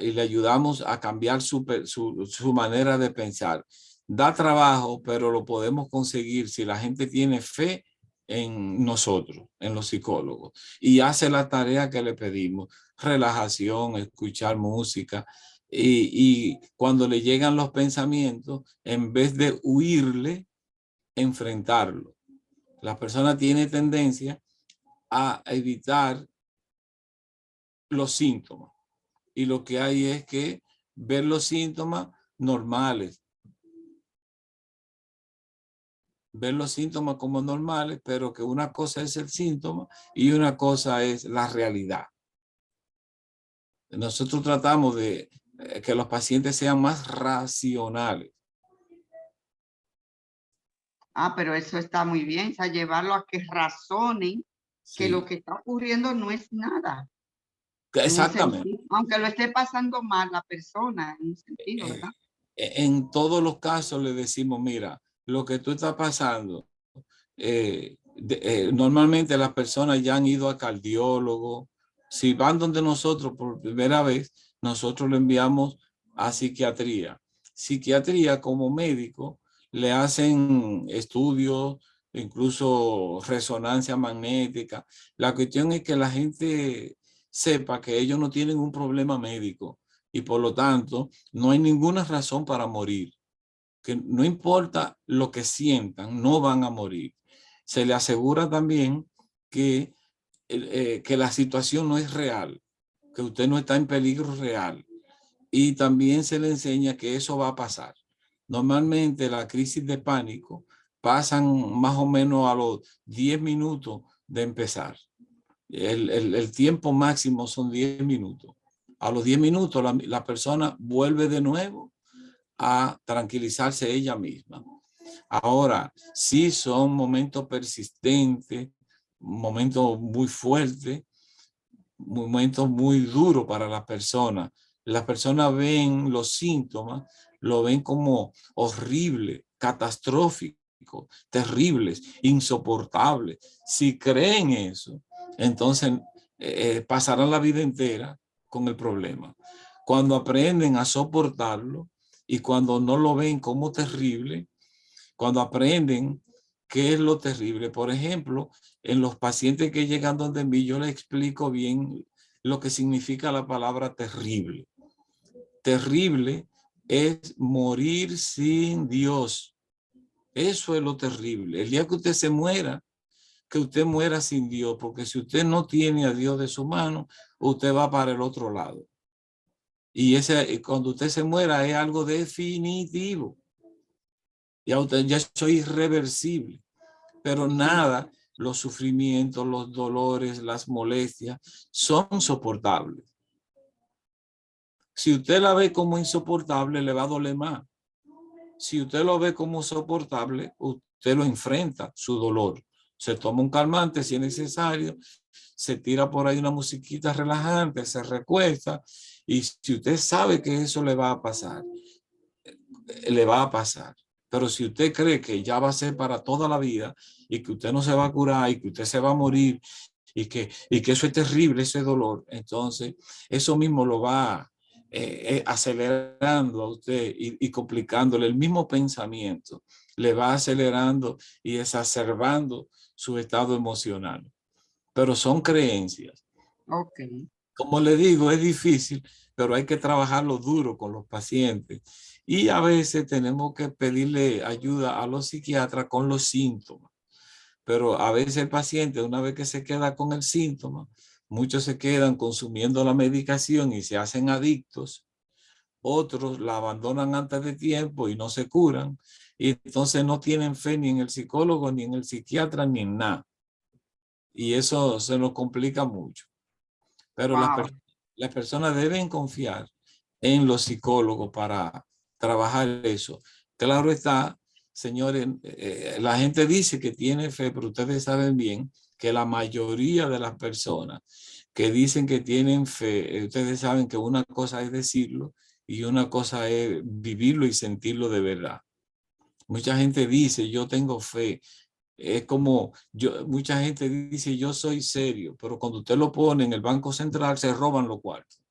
Y le ayudamos a cambiar su manera de pensar. Da trabajo, pero lo podemos conseguir si la gente tiene fe en nosotros, en los psicólogos, y hace la tarea que le pedimos: relajación, escuchar música. Y cuando le llegan los pensamientos, en vez de huirle, enfrentarlo. La persona tiene tendencia a evitar los síntomas. Y lo que hay es que ver los síntomas normales. Ver los síntomas como normales, pero que una cosa es el síntoma y una cosa es la realidad. Nosotros tratamos de que los pacientes sean más racionales. Pero eso está muy bien, o sea, llevarlo a que razonen que lo que está ocurriendo no es nada. Exactamente. Aunque lo esté pasando mal la persona, en un sentido, ¿verdad? En todos los casos le decimos: mira, lo que tú estás pasando, normalmente las personas ya han ido a cardiólogo. Si van donde nosotros por primera vez, nosotros le enviamos a psiquiatría. Psiquiatría, como médico, le hacen estudios, incluso resonancia magnética. La cuestión es que la gente sepa que ellos no tienen un problema médico y por lo tanto no hay ninguna razón para morir. Que no importa lo que sientan, no van a morir. Se le asegura también que la situación no es real, que usted no está en peligro real. Y también se le enseña que eso va a pasar. Normalmente la crisis de pánico pasan más o menos a los 10 minutos de empezar. El tiempo máximo son 10 minutos. A los 10 minutos la persona vuelve de nuevo a tranquilizarse ella misma. Ahora, sí son momentos persistentes, momentos muy fuertes, momentos muy duros para las personas. Las personas ven los síntomas, lo ven como horrible, catastrófico, terribles, insoportables. Si creen eso, entonces pasarán la vida entera con el problema. Cuando aprenden a soportarlo y cuando no lo ven como terrible, cuando aprenden qué es lo terrible. Por ejemplo, en los pacientes que llegan donde mí, yo les explico bien lo que significa la palabra terrible. Terrible es morir sin Dios. Eso es lo terrible. El día que usted se muera, que usted muera sin Dios, porque si usted no tiene a Dios de su mano, usted va para el otro lado. Y cuando usted se muera es algo definitivo. Ya eso es irreversible. Pero nada, los sufrimientos, los dolores, las molestias son soportables. Si usted la ve como insoportable, le va a doler más. Si usted lo ve como soportable, usted lo enfrenta, su dolor. Se toma un calmante si es necesario, se tira por ahí una musiquita relajante, se recuesta, y si usted sabe que eso le va a pasar, le va a pasar. Pero si usted cree que ya va a ser para toda la vida y que usted no se va a curar y que usted se va a morir y que eso es terrible, ese dolor, entonces eso mismo lo va acelerando a usted y complicándole el mismo pensamiento. Le va acelerando y exacerbando su estado emocional. Pero son creencias. Okay. Como le digo, es difícil, pero hay que trabajarlo duro con los pacientes. Y a veces tenemos que pedirle ayuda a los psiquiatras con los síntomas. Pero a veces el paciente, una vez que se queda con el síntoma, muchos se quedan consumiendo la medicación y se hacen adictos. Otros la abandonan antes de tiempo y no se curan. Y entonces no tienen fe ni en el psicólogo, ni en el psiquiatra, ni en nada. y eso se nos complica mucho. Pero Wow. las personas deben confiar en los psicólogos para trabajar eso. Claro está, señores, la gente dice que tiene fe, pero ustedes saben bien que la mayoría de las personas que dicen que tienen fe, ustedes saben que una cosa es decirlo y una cosa es vivirlo y sentirlo de verdad. Mucha gente dice, yo tengo fe. Es como, mucha gente dice, yo soy serio, pero cuando usted lo pone en el Banco Central, se roban los cuartos.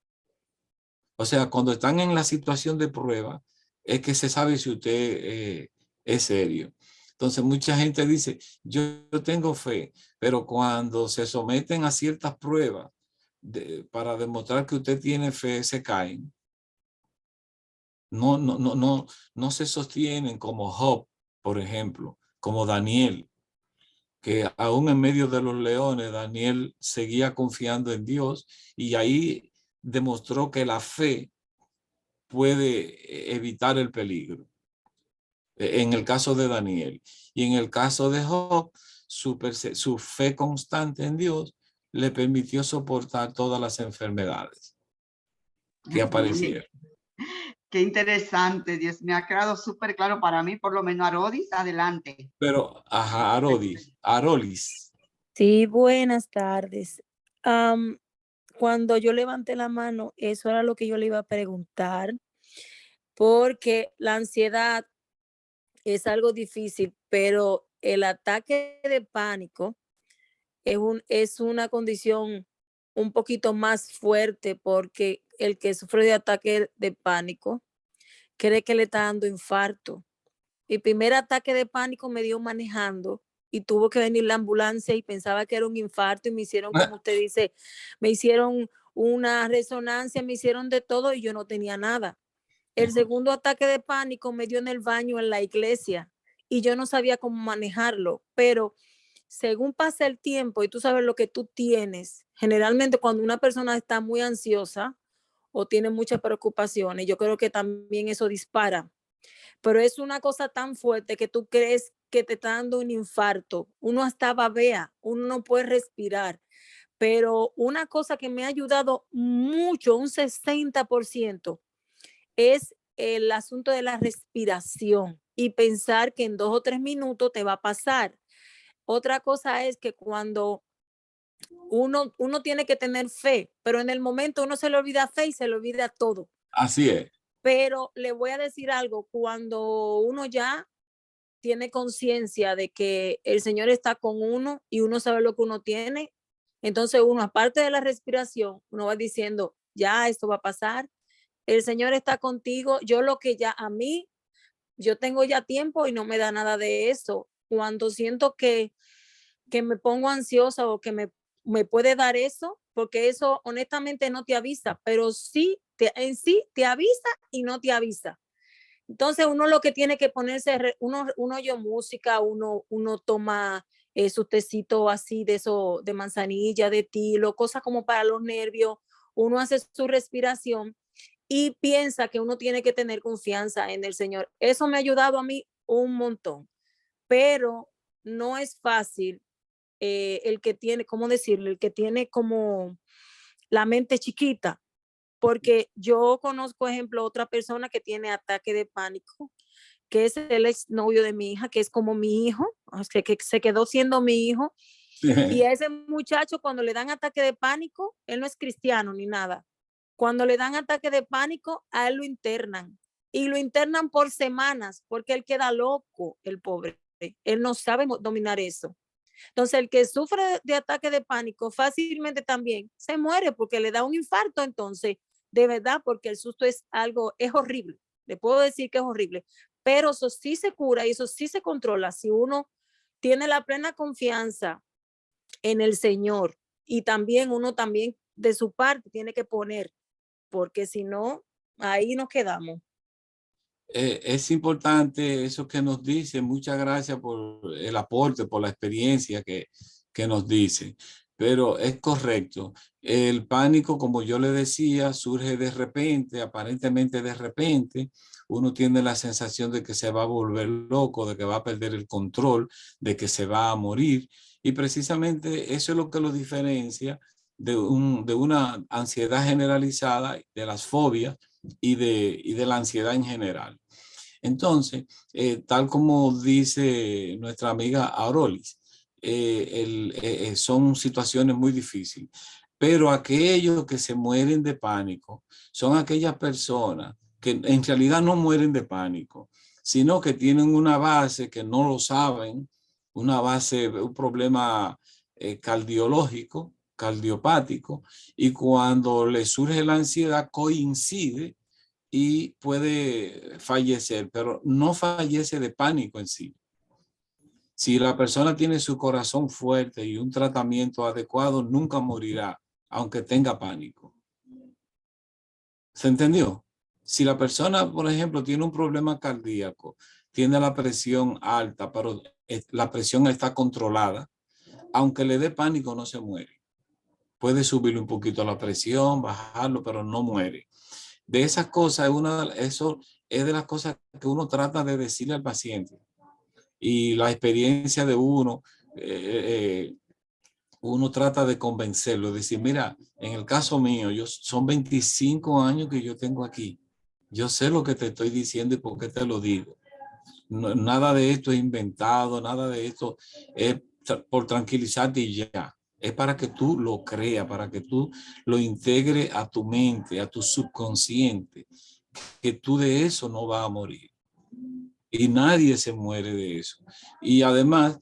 O sea, cuando están en la situación de prueba, es que se sabe si usted es serio. Entonces, mucha gente dice, yo tengo fe, pero cuando se someten a ciertas pruebas para demostrar que usted tiene fe, se caen. No se sostienen como Job, por ejemplo, como Daniel, que aún en medio de los leones, Daniel seguía confiando en Dios y ahí demostró que la fe puede evitar el peligro. En el caso de Daniel. Y en el caso de Job, su fe constante en Dios le permitió soportar todas las enfermedades que aparecieron. Qué interesante, Dios, me ha quedado súper claro para mí, por lo menos. Arodis, adelante. Pero, ajá, Arolis. Sí, buenas tardes. Cuando yo levanté la mano, eso era lo que yo le iba a preguntar, porque la ansiedad es algo difícil, pero el ataque de pánico es una condición un poquito más fuerte, porque el que sufre de ataque de pánico cree que le está dando infarto. Mi primer ataque de pánico me dio manejando y tuvo que venir la ambulancia y pensaba que era un infarto y me hicieron, como usted dice, me hicieron una resonancia, me hicieron de todo y yo no tenía nada. El segundo ataque de pánico me dio en el baño en la iglesia y yo no sabía cómo manejarlo, pero según pasa el tiempo y tú sabes lo que tú tienes, generalmente cuando una persona está muy ansiosa o tiene muchas preocupaciones, yo creo que también eso dispara, pero es una cosa tan fuerte que tú crees que te está dando un infarto. Uno hasta babea, uno no puede respirar. Pero una cosa que me ha ayudado mucho, un 60%, es el asunto de la respiración y pensar que en 2 o 3 minutos te va a pasar. Otra cosa es que cuando uno tiene que tener fe, pero en el momento uno se le olvida fe y se le olvida todo. Así es. Pero le voy a decir algo, cuando uno ya tiene conciencia de que el Señor está con uno y uno sabe lo que uno tiene, entonces uno, aparte de la respiración, uno va diciendo, ya esto va a pasar, el Señor está contigo, yo lo que ya a mí, yo tengo ya tiempo y no me da nada de eso. Cuando siento que me pongo ansiosa o que me puede dar eso, porque eso honestamente no te avisa, pero sí, en sí te avisa y no te avisa. Entonces uno lo que tiene que ponerse, uno oye música, uno toma su tecito así de eso, de manzanilla, de tilo, cosas como para los nervios, uno hace su respiración y piensa que uno tiene que tener confianza en el Señor. Eso me ha ayudado a mí un montón, pero no es fácil el que tiene, ¿cómo decirlo? El que tiene como la mente chiquita, porque yo conozco, ejemplo, otra persona que tiene ataque de pánico, que es el exnovio de mi hija, que es como mi hijo, que se quedó siendo mi hijo, y a ese muchacho cuando le dan ataque de pánico, él no es cristiano ni nada, cuando le dan ataque de pánico, a él lo internan, y lo internan por semanas, porque él queda loco, el pobre, él no sabe dominar eso. Entonces, el que sufre de ataque de pánico fácilmente también se muere porque le da un infarto, entonces, de verdad, porque el susto es algo, es horrible. Le puedo decir que es horrible, pero eso sí se cura y eso sí se controla si uno tiene la plena confianza en el Señor y también uno también de su parte tiene que poner, porque si no, ahí nos quedamos. Es importante eso que nos dice. Muchas gracias por el aporte, por la experiencia que nos dice. Pero es correcto. El pánico, como yo le decía, surge de repente, aparentemente de repente. Uno tiene la sensación de que se va a volver loco, de que va a perder el control, de que se va a morir. Y precisamente eso es lo que lo diferencia de una ansiedad generalizada, de las fobias y de la ansiedad en general. Entonces, tal como dice nuestra amiga Aurolis, son situaciones muy difíciles, pero aquellos que se mueren de pánico son aquellas personas que en realidad no mueren de pánico, sino que tienen una base que no lo saben, una base, un problema cardiológico, cardiopático, y cuando le surge la ansiedad coincide y puede fallecer, pero no fallece de pánico en sí. Si la persona tiene su corazón fuerte y un tratamiento adecuado, nunca morirá, aunque tenga pánico. ¿Se entendió? Si la persona, por ejemplo, tiene un problema cardíaco, tiene la presión alta, pero la presión está controlada, aunque le dé pánico, no se muere. Puede subirle un poquito la presión, bajarlo, pero no muere. De esas cosas, eso es de las cosas que uno trata de decirle al paciente. Y la experiencia de uno trata de convencerlo, decir, mira, en el caso mío, son 25 años que yo tengo aquí. Yo sé lo que te estoy diciendo y por qué te lo digo. No, nada de esto es inventado, nada de esto es por tranquilizarte y ya. Es para que tú lo creas, para que tú lo integres a tu mente, a tu subconsciente, que tú de eso no vas a morir. Y nadie se muere de eso. Y además,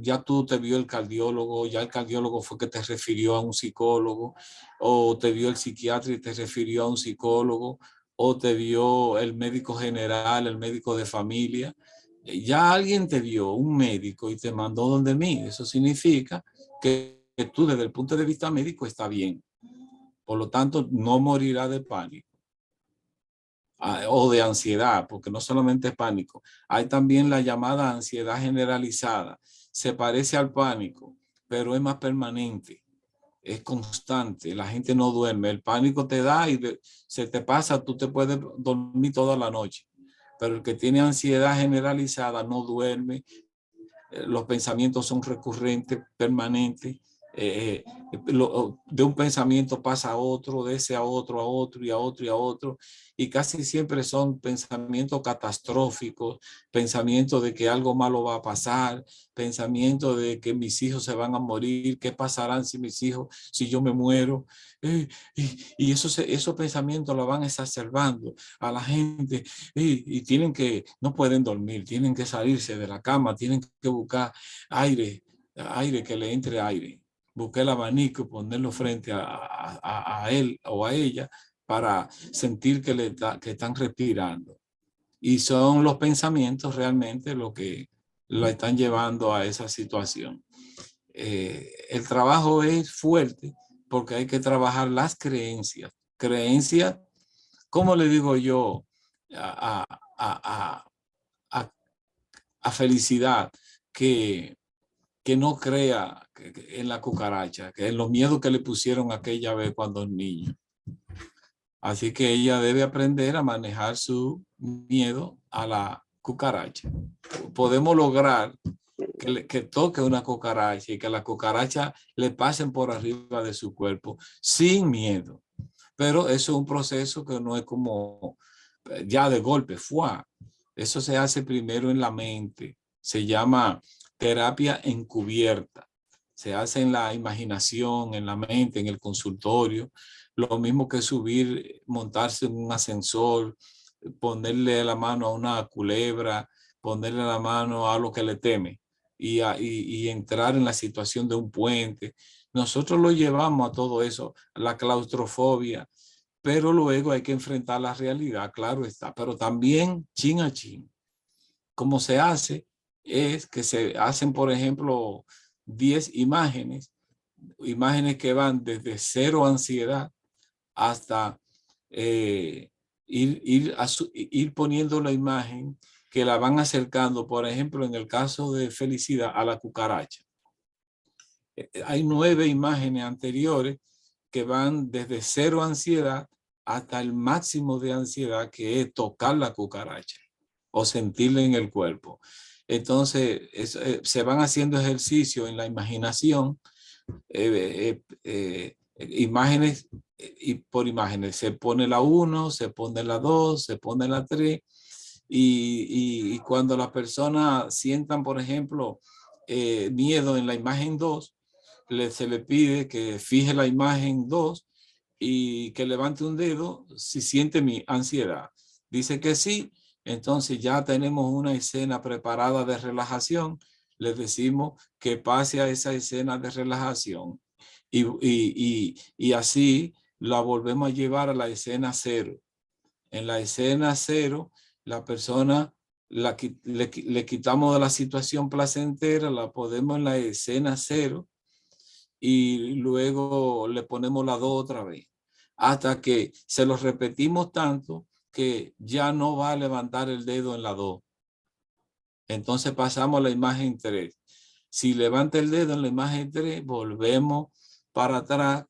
ya tú te vio el cardiólogo, ya el cardiólogo fue que te refirió a un psicólogo, o te vio el psiquiatra y te refirió a un psicólogo, o te vio el médico general, el médico de familia. Ya alguien te vio, un médico, y te mandó donde mí. Eso significa que tú desde el punto de vista médico está bien. Por lo tanto, no morirá de pánico o de ansiedad, porque no solamente es pánico. Hay también la llamada ansiedad generalizada. Se parece al pánico, pero es más permanente, es constante. La gente no duerme. El pánico te da y se te pasa, tú te puedes dormir toda la noche. Pero el que tiene ansiedad generalizada no duerme, los pensamientos son recurrentes, permanentes. De un pensamiento pasa a otro, de ese a otro, a otro y a otro y a otro, y casi siempre son pensamientos catastróficos, pensamientos de que algo malo va a pasar, pensamientos de que mis hijos se van a morir, qué pasarán si mis hijos, si yo me muero, y esos pensamientos lo van exacerbando a la gente, y no pueden dormir, tienen que salirse de la cama, tienen que buscar aire, que le entre aire. Buscar el abanico y ponerlo frente a él o a ella para sentir que están respirando. Y son los pensamientos realmente lo que lo están llevando a esa situación. El trabajo es fuerte porque hay que trabajar las creencias. Creencias, ¿cómo le digo yo a Felicidad que no crea en la cucaracha, que en los miedos que le pusieron aquella vez cuando es niño? Así que ella debe aprender a manejar su miedo a la cucaracha. Podemos lograr que toque una cucaracha y que la cucaracha le pasen por arriba de su cuerpo sin miedo. Pero eso es un proceso que no es como ya de golpe, ¡fua! Eso se hace primero en la mente. Se llama terapia encubierta. Se hace en la imaginación, en la mente, en el consultorio. Lo mismo que subir, montarse en un ascensor, ponerle la mano a una culebra, ponerle la mano a lo que le teme y entrar en la situación de un puente. Nosotros lo llevamos a todo eso, la claustrofobia, pero luego hay que enfrentar la realidad, claro está, pero también chin a chin. Como se hace es que se hacen, por ejemplo, 10 imágenes que van desde cero ansiedad hasta ir poniendo la imagen que la van acercando, por ejemplo, en el caso de Felicidad, a la cucaracha. Hay 9 imágenes anteriores que van desde cero ansiedad hasta el máximo de ansiedad, que es tocar la cucaracha o sentirla en el cuerpo. Entonces, se van haciendo ejercicios en la imaginación, imágenes y por imágenes. Se pone la 1, se pone la 2, se pone la 3. Y cuando las personas sientan, por ejemplo, miedo en la imagen 2, se le pide que fije la imagen 2 y que levante un dedo si siente mi ansiedad. Dice que sí, entonces ya tenemos una escena preparada de relajación. Les decimos que pase a esa escena de relajación y así la volvemos a llevar a la escena 0. En la escena 0, la persona le quitamos de la situación placentera, la ponemos en la escena 0 y luego le ponemos la 2 otra vez, hasta que se lo repetimos tanto que ya no va a levantar el dedo en la 2. Entonces pasamos a la imagen 3. Si levanta el dedo en la imagen 3, volvemos para atrás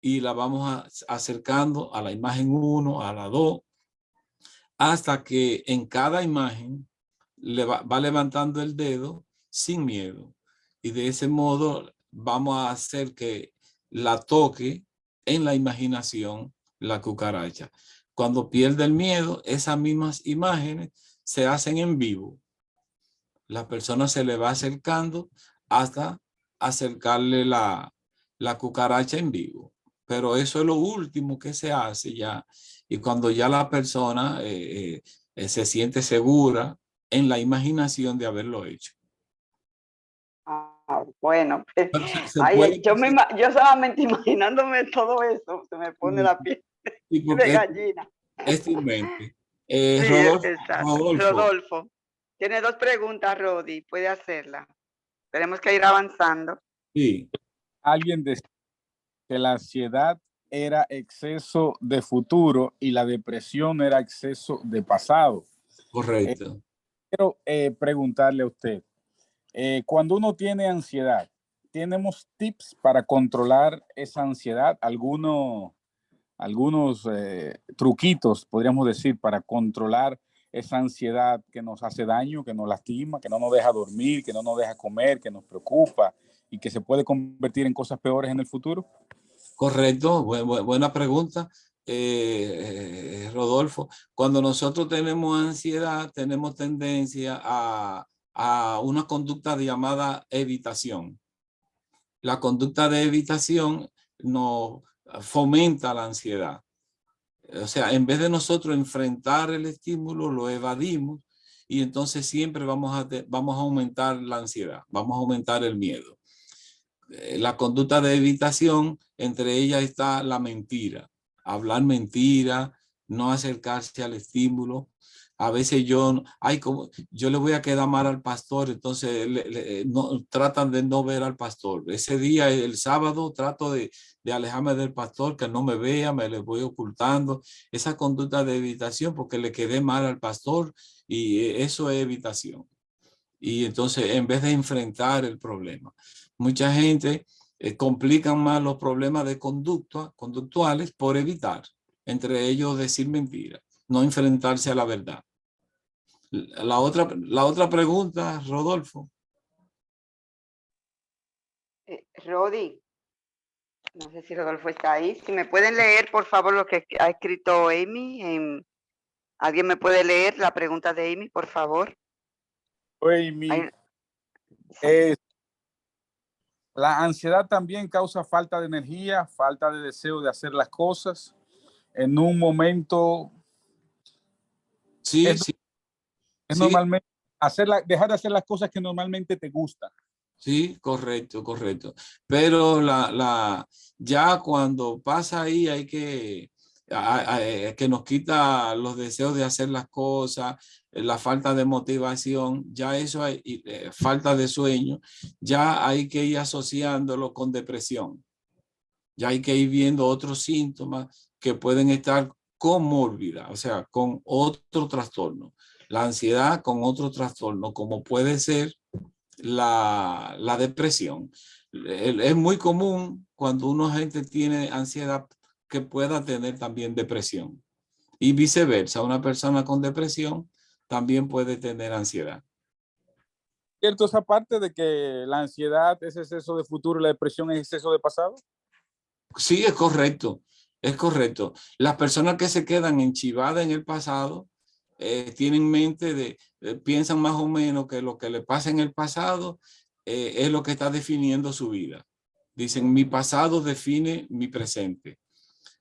y la vamos acercando a la imagen 1, a la 2, hasta que en cada imagen va levantando el dedo sin miedo. Y de ese modo vamos a hacer que la toque en la imaginación la cucaracha. Cuando pierde el miedo, esas mismas imágenes se hacen en vivo. La persona se le va acercando hasta acercarle la cucaracha en vivo. Pero eso es lo último que se hace ya. Y cuando ya la persona se siente segura en la imaginación de haberlo hecho. Bueno, pues, yo solamente imaginándome todo eso, se me pone la piel de gallina. Es tu mente. Rodolfo. Tiene 2 preguntas, Rodi. Puede hacerla. Tenemos que ir avanzando. Sí. Alguien decía que la ansiedad era exceso de futuro y la depresión era exceso de pasado. Correcto. Quiero preguntarle a usted, cuando uno tiene ansiedad, ¿tenemos tips para controlar esa ansiedad? Algunos truquitos, podríamos decir, para controlar esa ansiedad que nos hace daño, que nos lastima, que no nos deja dormir, que no nos deja comer, que nos preocupa y que se puede convertir en cosas peores en el futuro. Correcto, buena pregunta, Rodolfo. Cuando nosotros tenemos ansiedad, tenemos tendencia a una conducta llamada evitación. La conducta de evitación nos fomenta la ansiedad. O sea, en vez de nosotros enfrentar el estímulo, lo evadimos y entonces siempre vamos a aumentar la ansiedad, vamos a aumentar el miedo. La conducta de evitación, entre ellas está la mentira, hablar mentira, no acercarse al estímulo. A veces yo le voy a quedar mal al pastor, entonces tratan de no ver al pastor. Ese día, el sábado, trato de alejarme del pastor, que no me vea, me le voy ocultando. Esa conducta de evitación porque le quedé mal al pastor y eso es evitación. Y entonces, en vez de enfrentar el problema, mucha gente complican más los problemas de conductuales por evitar, entre ellos decir mentiras, no enfrentarse a la verdad. La otra pregunta, Rodolfo. Rodi, no sé si Rodolfo está ahí. Si me pueden leer, por favor, lo que ha escrito Amy. ¿Alguien me puede leer la pregunta de Amy, por favor? Amy, la ansiedad también causa falta de energía, falta de deseo de hacer las cosas en un momento. Sí, es normalmente dejar de hacer las cosas que normalmente te gustan. Sí, correcto. Pero ya cuando pasa ahí hay que nos quita los deseos de hacer las cosas, la falta de motivación, ya eso hay, falta de sueño, ya hay que ir asociándolo con depresión. Ya hay que ir viendo otros síntomas que pueden estar comórbidas, o sea, con otro trastorno. La ansiedad con otro trastorno, como puede ser la depresión. Es muy común cuando una gente tiene ansiedad que pueda tener también depresión. Y viceversa, una persona con depresión también puede tener ansiedad. cierto esa parte de que la ansiedad es exceso de futuro y la depresión es exceso de pasado? Sí, es correcto, es correcto. Las personas que se quedan enchivadas en el pasado tienen mente piensan más o menos que lo que le pasa en el pasado es lo que está definiendo su vida. Dicen, mi pasado define mi presente.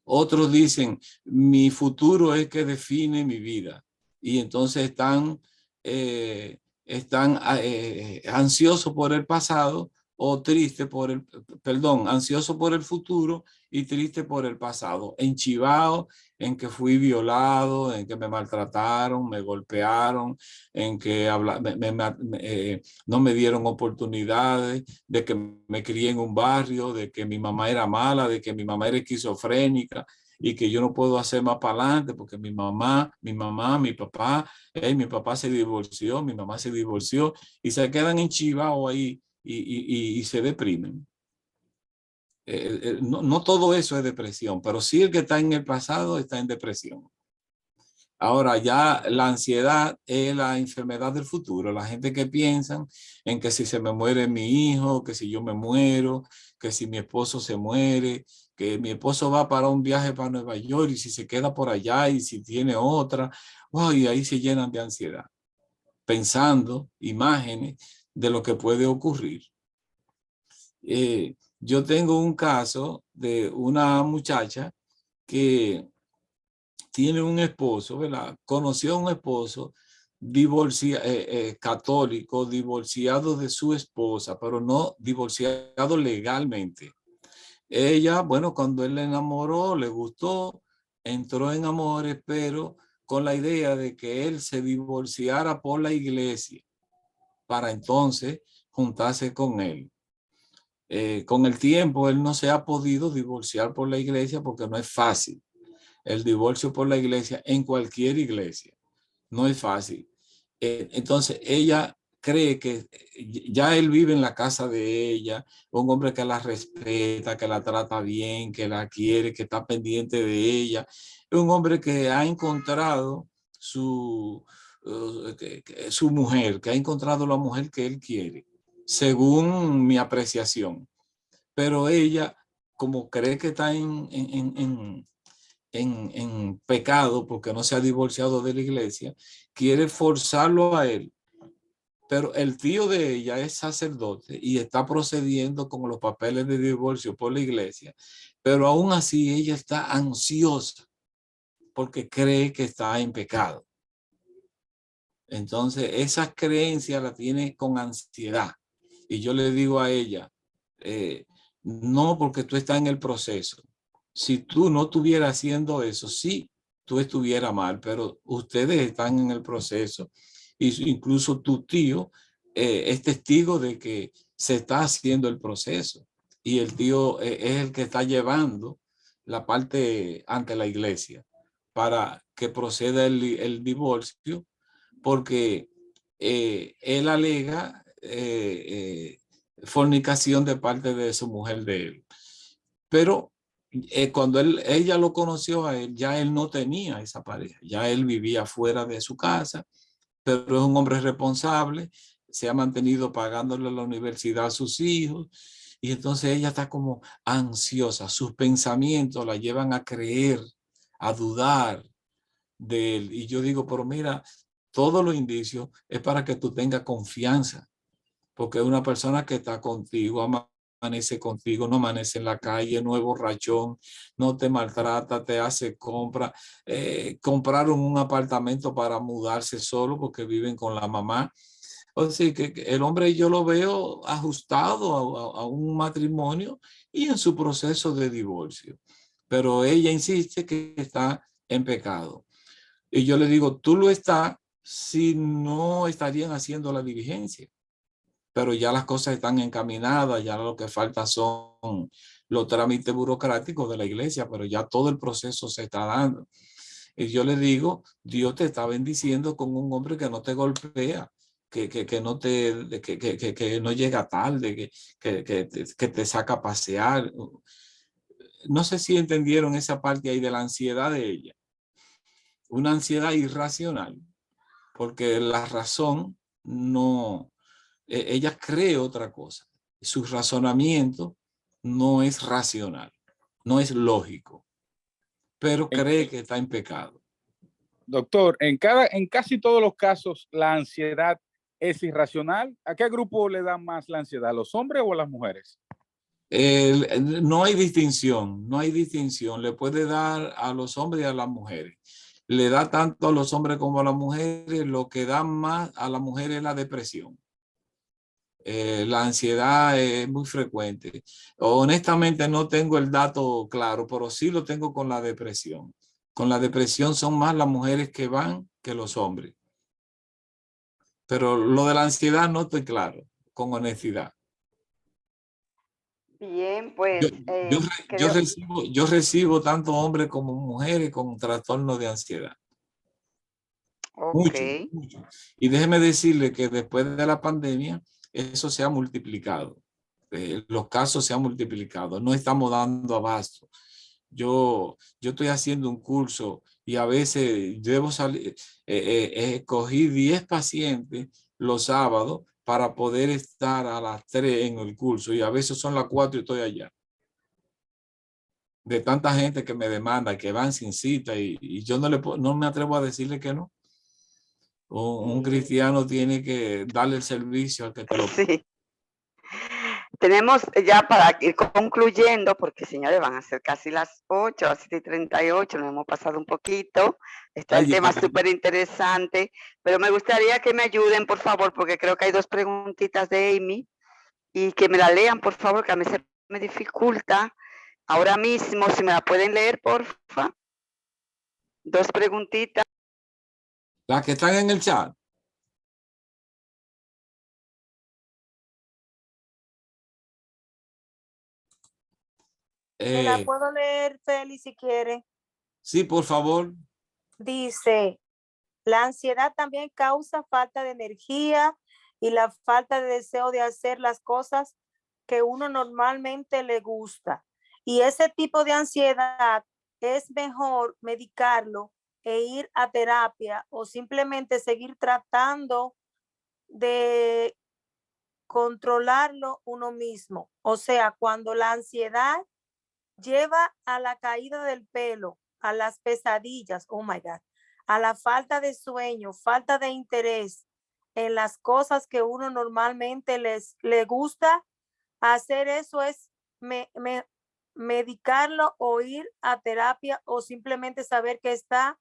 Otros dicen, mi futuro es que define mi vida. Y entonces están ansiosos por el pasado o triste por ansioso por el futuro y triste por el pasado, enchivado en que fui violado, en que me maltrataron, me golpearon, en que no me dieron oportunidades, de que me crié en un barrio, de que mi mamá era mala, de que mi mamá era esquizofrénica y que yo no puedo hacer más para adelante porque mi papá, mi papá se divorció, mi mamá se divorció y se quedan enchivados ahí y se deprimen. No todo eso es depresión, pero sí el que está en el pasado está en depresión. Ahora ya la ansiedad es la enfermedad del futuro. La gente que piensan en que si se me muere mi hijo, que si yo me muero, que si mi esposo se muere, que mi esposo va para un viaje para Nueva York y si se queda por allá y si tiene otra, wow, y ahí se llenan de ansiedad, pensando imágenes de lo que puede ocurrir. Yo tengo un caso de una muchacha que tiene un esposo, ¿verdad? Conoció a un esposo católico, divorciado de su esposa, pero no divorciado legalmente. Ella, bueno, cuando él le enamoró, le gustó, entró en amores, pero con la idea de que él se divorciara por la iglesia para entonces juntarse con él. Con el tiempo, él no se ha podido divorciar por la iglesia porque no es fácil. El divorcio por la iglesia en cualquier iglesia no es fácil. Entonces ella cree que ya él vive en la casa de ella, un hombre que la respeta, que la trata bien, que la quiere, que está pendiente de ella, un hombre que ha encontrado su mujer, que ha encontrado la mujer que él quiere, según mi apreciación. Pero ella, como cree que está en pecado porque no se ha divorciado de la iglesia, quiere forzarlo a él. Pero el tío de ella es sacerdote y está procediendo con los papeles de divorcio por la iglesia. Pero aún así ella está ansiosa porque cree que está en pecado. Entonces esa creencia la tiene con ansiedad. Y yo le digo a ella, no, porque tú estás en el proceso. Si tú no estuvieras haciendo eso, sí, tú estuvieras mal, pero ustedes están en el proceso. Y incluso tu tío es testigo de que se está haciendo el proceso. Y el tío es el que está llevando la parte ante la iglesia para que proceda el divorcio, porque él alega fornicación de parte de su mujer de él. Pero cuando ella lo conoció a él, ya él no tenía esa pareja, ya él vivía fuera de su casa, pero es un hombre responsable, se ha mantenido pagándole la universidad a sus hijos, y entonces ella está como ansiosa, sus pensamientos la llevan a creer, a dudar de él. Y yo digo, pero mira, todos los indicios es para que tú tengas confianza, porque una persona que está contigo, amanece contigo, no amanece en la calle, no es borrachón, no te maltrata, te hace compra. Compraron un apartamento para mudarse solo porque viven con la mamá. O sea, que el hombre yo lo veo ajustado a un matrimonio y en su proceso de divorcio. Pero ella insiste que está en pecado. Y yo le digo, tú lo estás si no estarían haciendo la diligencia. Pero ya las cosas están encaminadas, ya lo que falta son los trámites burocráticos de la iglesia, pero ya todo el proceso se está dando. Y yo le digo, Dios te está bendiciendo con un hombre que no te golpea, que no llega tarde, que te saca a pasear. No sé si entendieron esa parte ahí de la ansiedad de ella. Una ansiedad irracional, porque la razón no ella cree otra cosa. Su razonamiento no es racional, no es lógico, pero cree que está en pecado. Doctor, en casi todos los casos, la ansiedad es irracional. ¿A qué grupo le da más la ansiedad, a los hombres o a las mujeres? No hay distinción, no hay distinción. Le puede dar a los hombres y a las mujeres. Le da tanto a los hombres como a las mujeres. Lo que da más a las mujeres es la depresión. La ansiedad es muy frecuente. Honestamente no tengo el dato claro, pero sí lo tengo con la depresión. Con la depresión son más las mujeres que van que los hombres. Pero lo de la ansiedad no estoy claro, con honestidad. Bien, pues Yo recibo tanto hombres como mujeres con trastornos de ansiedad. Mucho, ok. mucho. Y déjeme decirle que después de la pandemia, eso se ha multiplicado. Los casos se han multiplicado. No estamos dando abasto. Yo estoy haciendo un curso y a veces debo salir, escogí 10 pacientes los sábados para poder estar a las 3 en el curso y a veces son las 4 y estoy allá. De tanta gente que me demanda, que van sin cita y yo no me atrevo a decirle que no. Un cristiano tiene que darle el servicio al que te lo pide. Sí. Tenemos ya para ir concluyendo, porque señores, van a ser casi las 8, las 7:38, nos hemos pasado un poquito. Está el tema súper interesante, pero me gustaría que me ayuden, por favor, porque creo que hay 2 preguntitas de Amy, y que me la lean, por favor, que a mí se me dificulta. Ahora mismo, si me la pueden leer, porfa. 2 preguntitas. Las que están en el chat. Me la puedo leer, Feli, si quiere. Sí, por favor. Dice, la ansiedad también causa falta de energía y la falta de deseo de hacer las cosas que uno normalmente le gusta. Y ese tipo de ansiedad es mejor medicarlo e ir a terapia o simplemente seguir tratando de controlarlo uno mismo. O sea, cuando la ansiedad lleva a la caída del pelo, a las pesadillas, oh my God, a la falta de sueño, falta de interés en las cosas que uno normalmente le gusta, hacer eso es medicarlo o ir a terapia o simplemente saber que está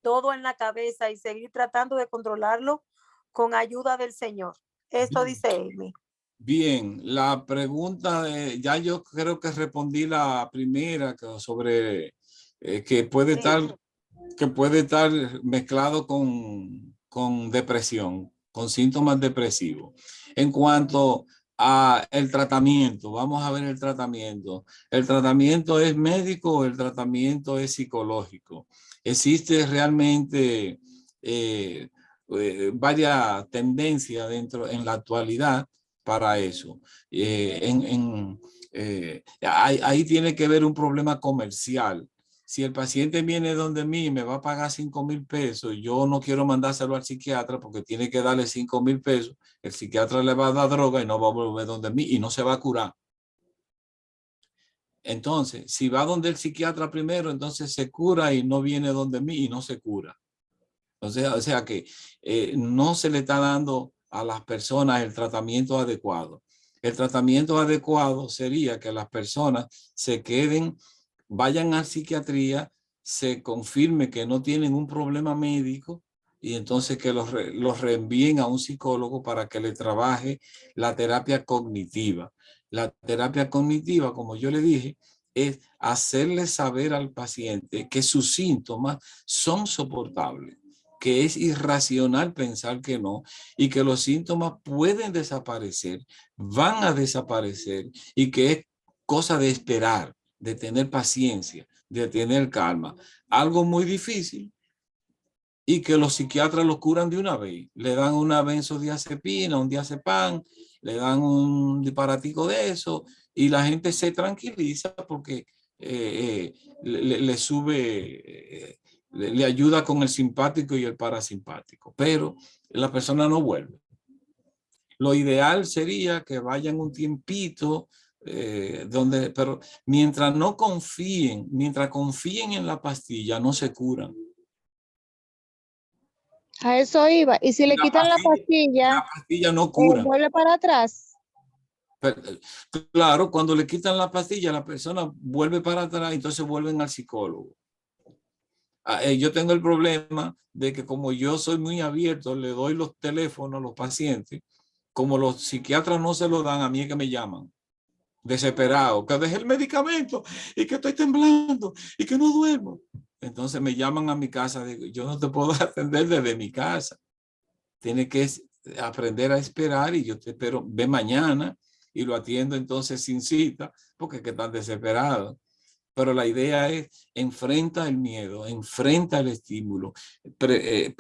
todo en la cabeza y seguir tratando de controlarlo con ayuda del Señor. Esto dice Amy. Bien, la pregunta, ya yo creo que respondí la primera sobre que puede estar mezclado con depresión, con síntomas depresivos. En cuanto a el tratamiento, vamos a ver el tratamiento. ¿El tratamiento es médico o el tratamiento es psicológico? Existe realmente varias tendencias en la actualidad para eso. Ahí tiene que ver un problema comercial. Si el paciente viene donde mí y me va a pagar 5,000 pesos, yo no quiero mandárselo al psiquiatra porque tiene que darle 5,000 pesos. El psiquiatra le va a dar droga y no va a volver donde mí y no se va a curar. Entonces, si va donde el psiquiatra primero, entonces se cura y no viene donde mí y no se cura. O sea que no se le está dando a las personas el tratamiento adecuado. El tratamiento adecuado sería que las personas se queden, vayan a psiquiatría, se confirme que no tienen un problema médico y entonces que los reenvíen a un psicólogo para que le trabaje la terapia cognitiva. La terapia cognitiva, como yo le dije, es hacerle saber al paciente que sus síntomas son soportables, que es irracional pensar que no y que los síntomas pueden desaparecer, van a desaparecer y que es cosa de esperar, de tener paciencia, de tener calma. Algo muy difícil y que los psiquiatras lo curan de una vez. Le dan una benzodiazepina, un diazepam, le dan un disparatico de eso y la gente se tranquiliza porque le sube... le ayuda con el simpático y el parasimpático, pero la persona no vuelve. Lo ideal sería que vayan un tiempito, pero mientras confíen en la pastilla, no se curan. A eso iba. Y si le quitan la La pastilla no cura. vuelve para atrás. Pero, claro, cuando le quitan la pastilla, la persona vuelve para atrás, entonces vuelven al psicólogo. Yo tengo el problema de que como yo soy muy abierto, le doy los teléfonos a los pacientes, como los psiquiatras no se lo dan, a mí es que me llaman, desesperado, que dejé el medicamento y que estoy temblando y que no duermo. Entonces me llaman a mi casa, digo, yo no te puedo atender desde mi casa. Tienes que aprender a esperar y yo te espero, ve mañana y lo atiendo entonces sin cita, porque es que están desesperados. Pero la idea es, enfrenta el miedo, enfrenta el estímulo.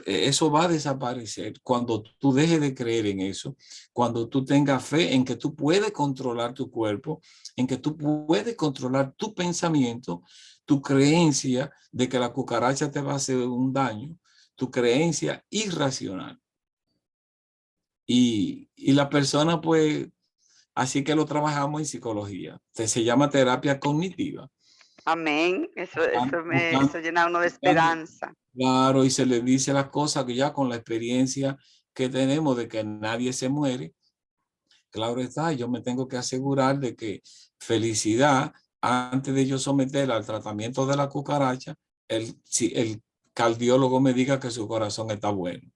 Eso va a desaparecer cuando tú dejes de creer en eso, cuando tú tengas fe en que tú puedes controlar tu cuerpo, en que tú puedes controlar tu pensamiento, tu creencia de que la cucaracha te va a hacer un daño, tu creencia irracional. Y la persona, pues, así que lo trabajamos en psicología. Se llama terapia cognitiva. Amén. Eso llena a uno de esperanza. Claro, y se le dice las cosas que ya con la experiencia que tenemos de que nadie se muere. Claro está, yo me tengo que asegurar de que felicidad, antes de yo someterla al tratamiento de la cucaracha, el cardiólogo me diga que su corazón está bueno.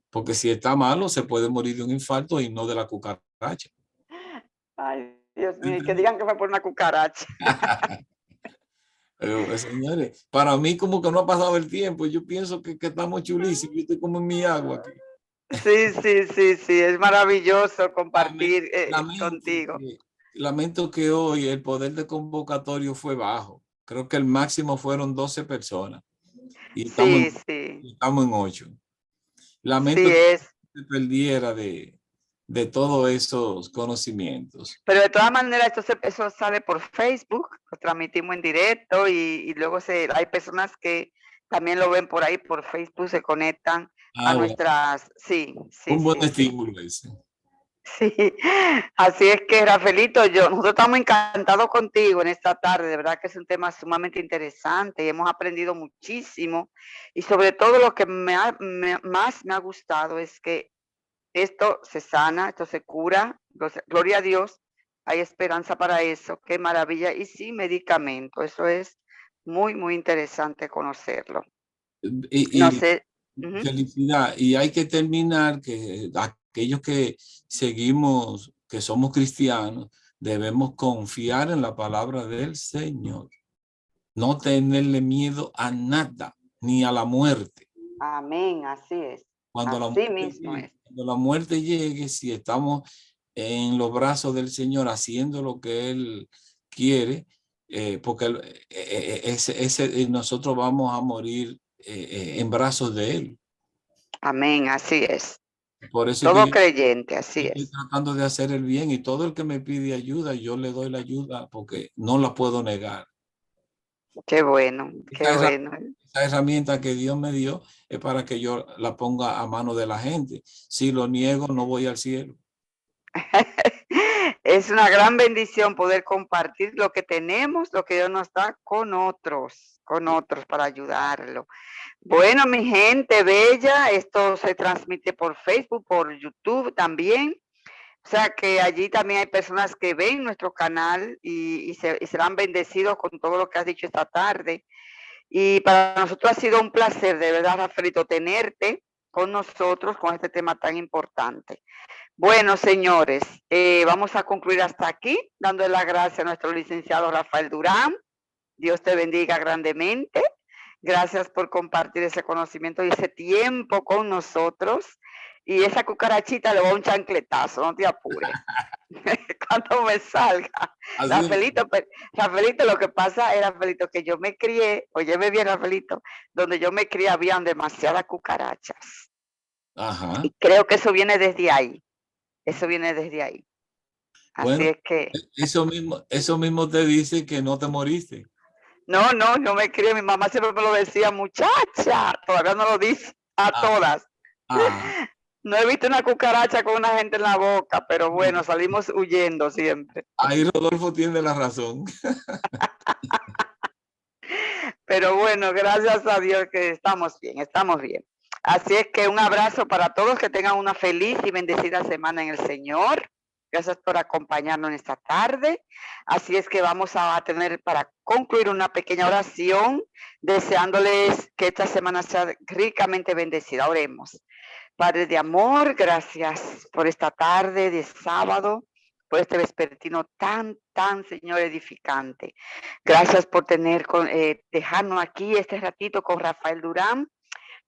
Porque si está malo, se puede morir de un infarto y no de la cucaracha. Ay, Dios mío, que digan que fue por una cucaracha. Pero, señores, para mí como que no ha pasado el tiempo. Yo pienso que estamos chulísimos. Yo estoy como en mi agua aquí. Sí, es maravilloso compartir contigo. Lamento que hoy el poder de convocatorio fue bajo. Creo que el máximo fueron 12 personas. Y estamos en 8. Lamento que se perdiera de todos esos conocimientos. Pero de todas maneras, eso sale por Facebook, lo transmitimos en directo y luego hay personas que también lo ven por ahí, por Facebook, se conectan a nuestras... Un buen estímulo ese. Sí, así es que, Rafaelito, nosotros estamos encantados contigo en esta tarde, de verdad que es un tema sumamente interesante y hemos aprendido muchísimo y sobre todo lo que más me ha gustado es que esto se sana, esto se cura, gloria a Dios, hay esperanza para eso, qué maravilla, y sin medicamento, eso es muy, muy interesante conocerlo. No sé. Felicidad, y hay que terminar que aquellos que seguimos, que somos cristianos, debemos confiar en la palabra del Señor, no tenerle miedo a nada, ni a la muerte. Amén, así es. Cuando la muerte llegue, si estamos en los brazos del Señor haciendo lo que Él quiere, porque nosotros vamos a morir en brazos de Él. Amén, así es. Por eso todo creyente, así es. Estoy tratando de hacer el bien y todo el que me pide ayuda, yo le doy la ayuda porque no la puedo negar. Qué bueno, qué bueno. Esa herramienta que Dios me dio es para que yo la ponga a mano de la gente. Si lo niego, no voy al cielo. Es una gran bendición poder compartir lo que tenemos, lo que Dios nos da con otros para ayudarlo. Bueno, mi gente bella, esto se transmite por Facebook, por YouTube también. O sea que allí también hay personas que ven nuestro canal y serán bendecidos con todo lo que has dicho esta tarde. Y para nosotros ha sido un placer, de verdad, Rafaelito, tenerte con nosotros con este tema tan importante. Bueno, señores, vamos a concluir hasta aquí, dándole las gracias a nuestro licenciado Rafael Durán. Dios te bendiga grandemente. Gracias por compartir ese conocimiento y ese tiempo con nosotros. Y esa cucarachita le va un chancletazo, no te apures. Cuando me salga. Rafaelito, lo que pasa es, Rafaelito, que yo me crié, óyeme bien, Rafaelito, donde yo me crié habían demasiadas cucarachas. Ajá. Y creo que eso viene desde ahí. Eso viene desde ahí. Así bueno, es que... Eso mismo te dice que no te moriste. No me crié. Mi mamá siempre me lo decía, muchacha. Todavía no lo dice a todas. No he visto una cucaracha con una gente en la boca, pero bueno, salimos huyendo siempre. Ahí Rodolfo tiene la razón. Pero bueno, gracias a Dios que estamos bien, estamos bien. Así es que un abrazo para todos, que tengan una feliz y bendecida semana en el Señor. Gracias por acompañarnos en esta tarde. Así es que vamos a tener para concluir una pequeña oración, deseándoles que esta semana sea ricamente bendecida. Oremos. Padre de amor, gracias por esta tarde de sábado, por este vespertino tan, Señor, edificante. Gracias por dejarnos aquí este ratito con Rafael Durán.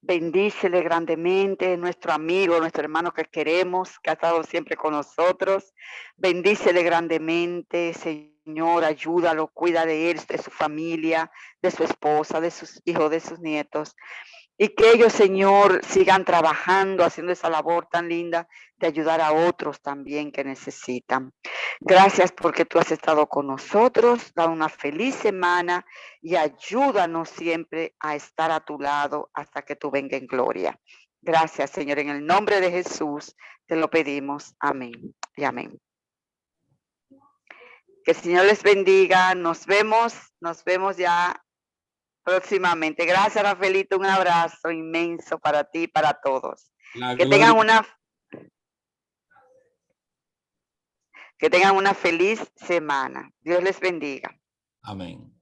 Bendícele grandemente, nuestro amigo, nuestro hermano que queremos, que ha estado siempre con nosotros. Bendícele grandemente, Señor, ayúdalo, cuida de él, de su familia, de su esposa, de sus hijos, de sus nietos. Y que ellos, Señor, sigan trabajando, haciendo esa labor tan linda de ayudar a otros también que necesitan. Gracias porque tú has estado con nosotros. Da una feliz semana y ayúdanos siempre a estar a tu lado hasta que tú vengas en gloria. Gracias, Señor. En el nombre de Jesús te lo pedimos. Amén y amén. Que el Señor les bendiga. Nos vemos ya próximamente. Gracias, Rafaelito. Un abrazo inmenso para ti y para todos. Que tengan una feliz semana. Dios les bendiga. Amén.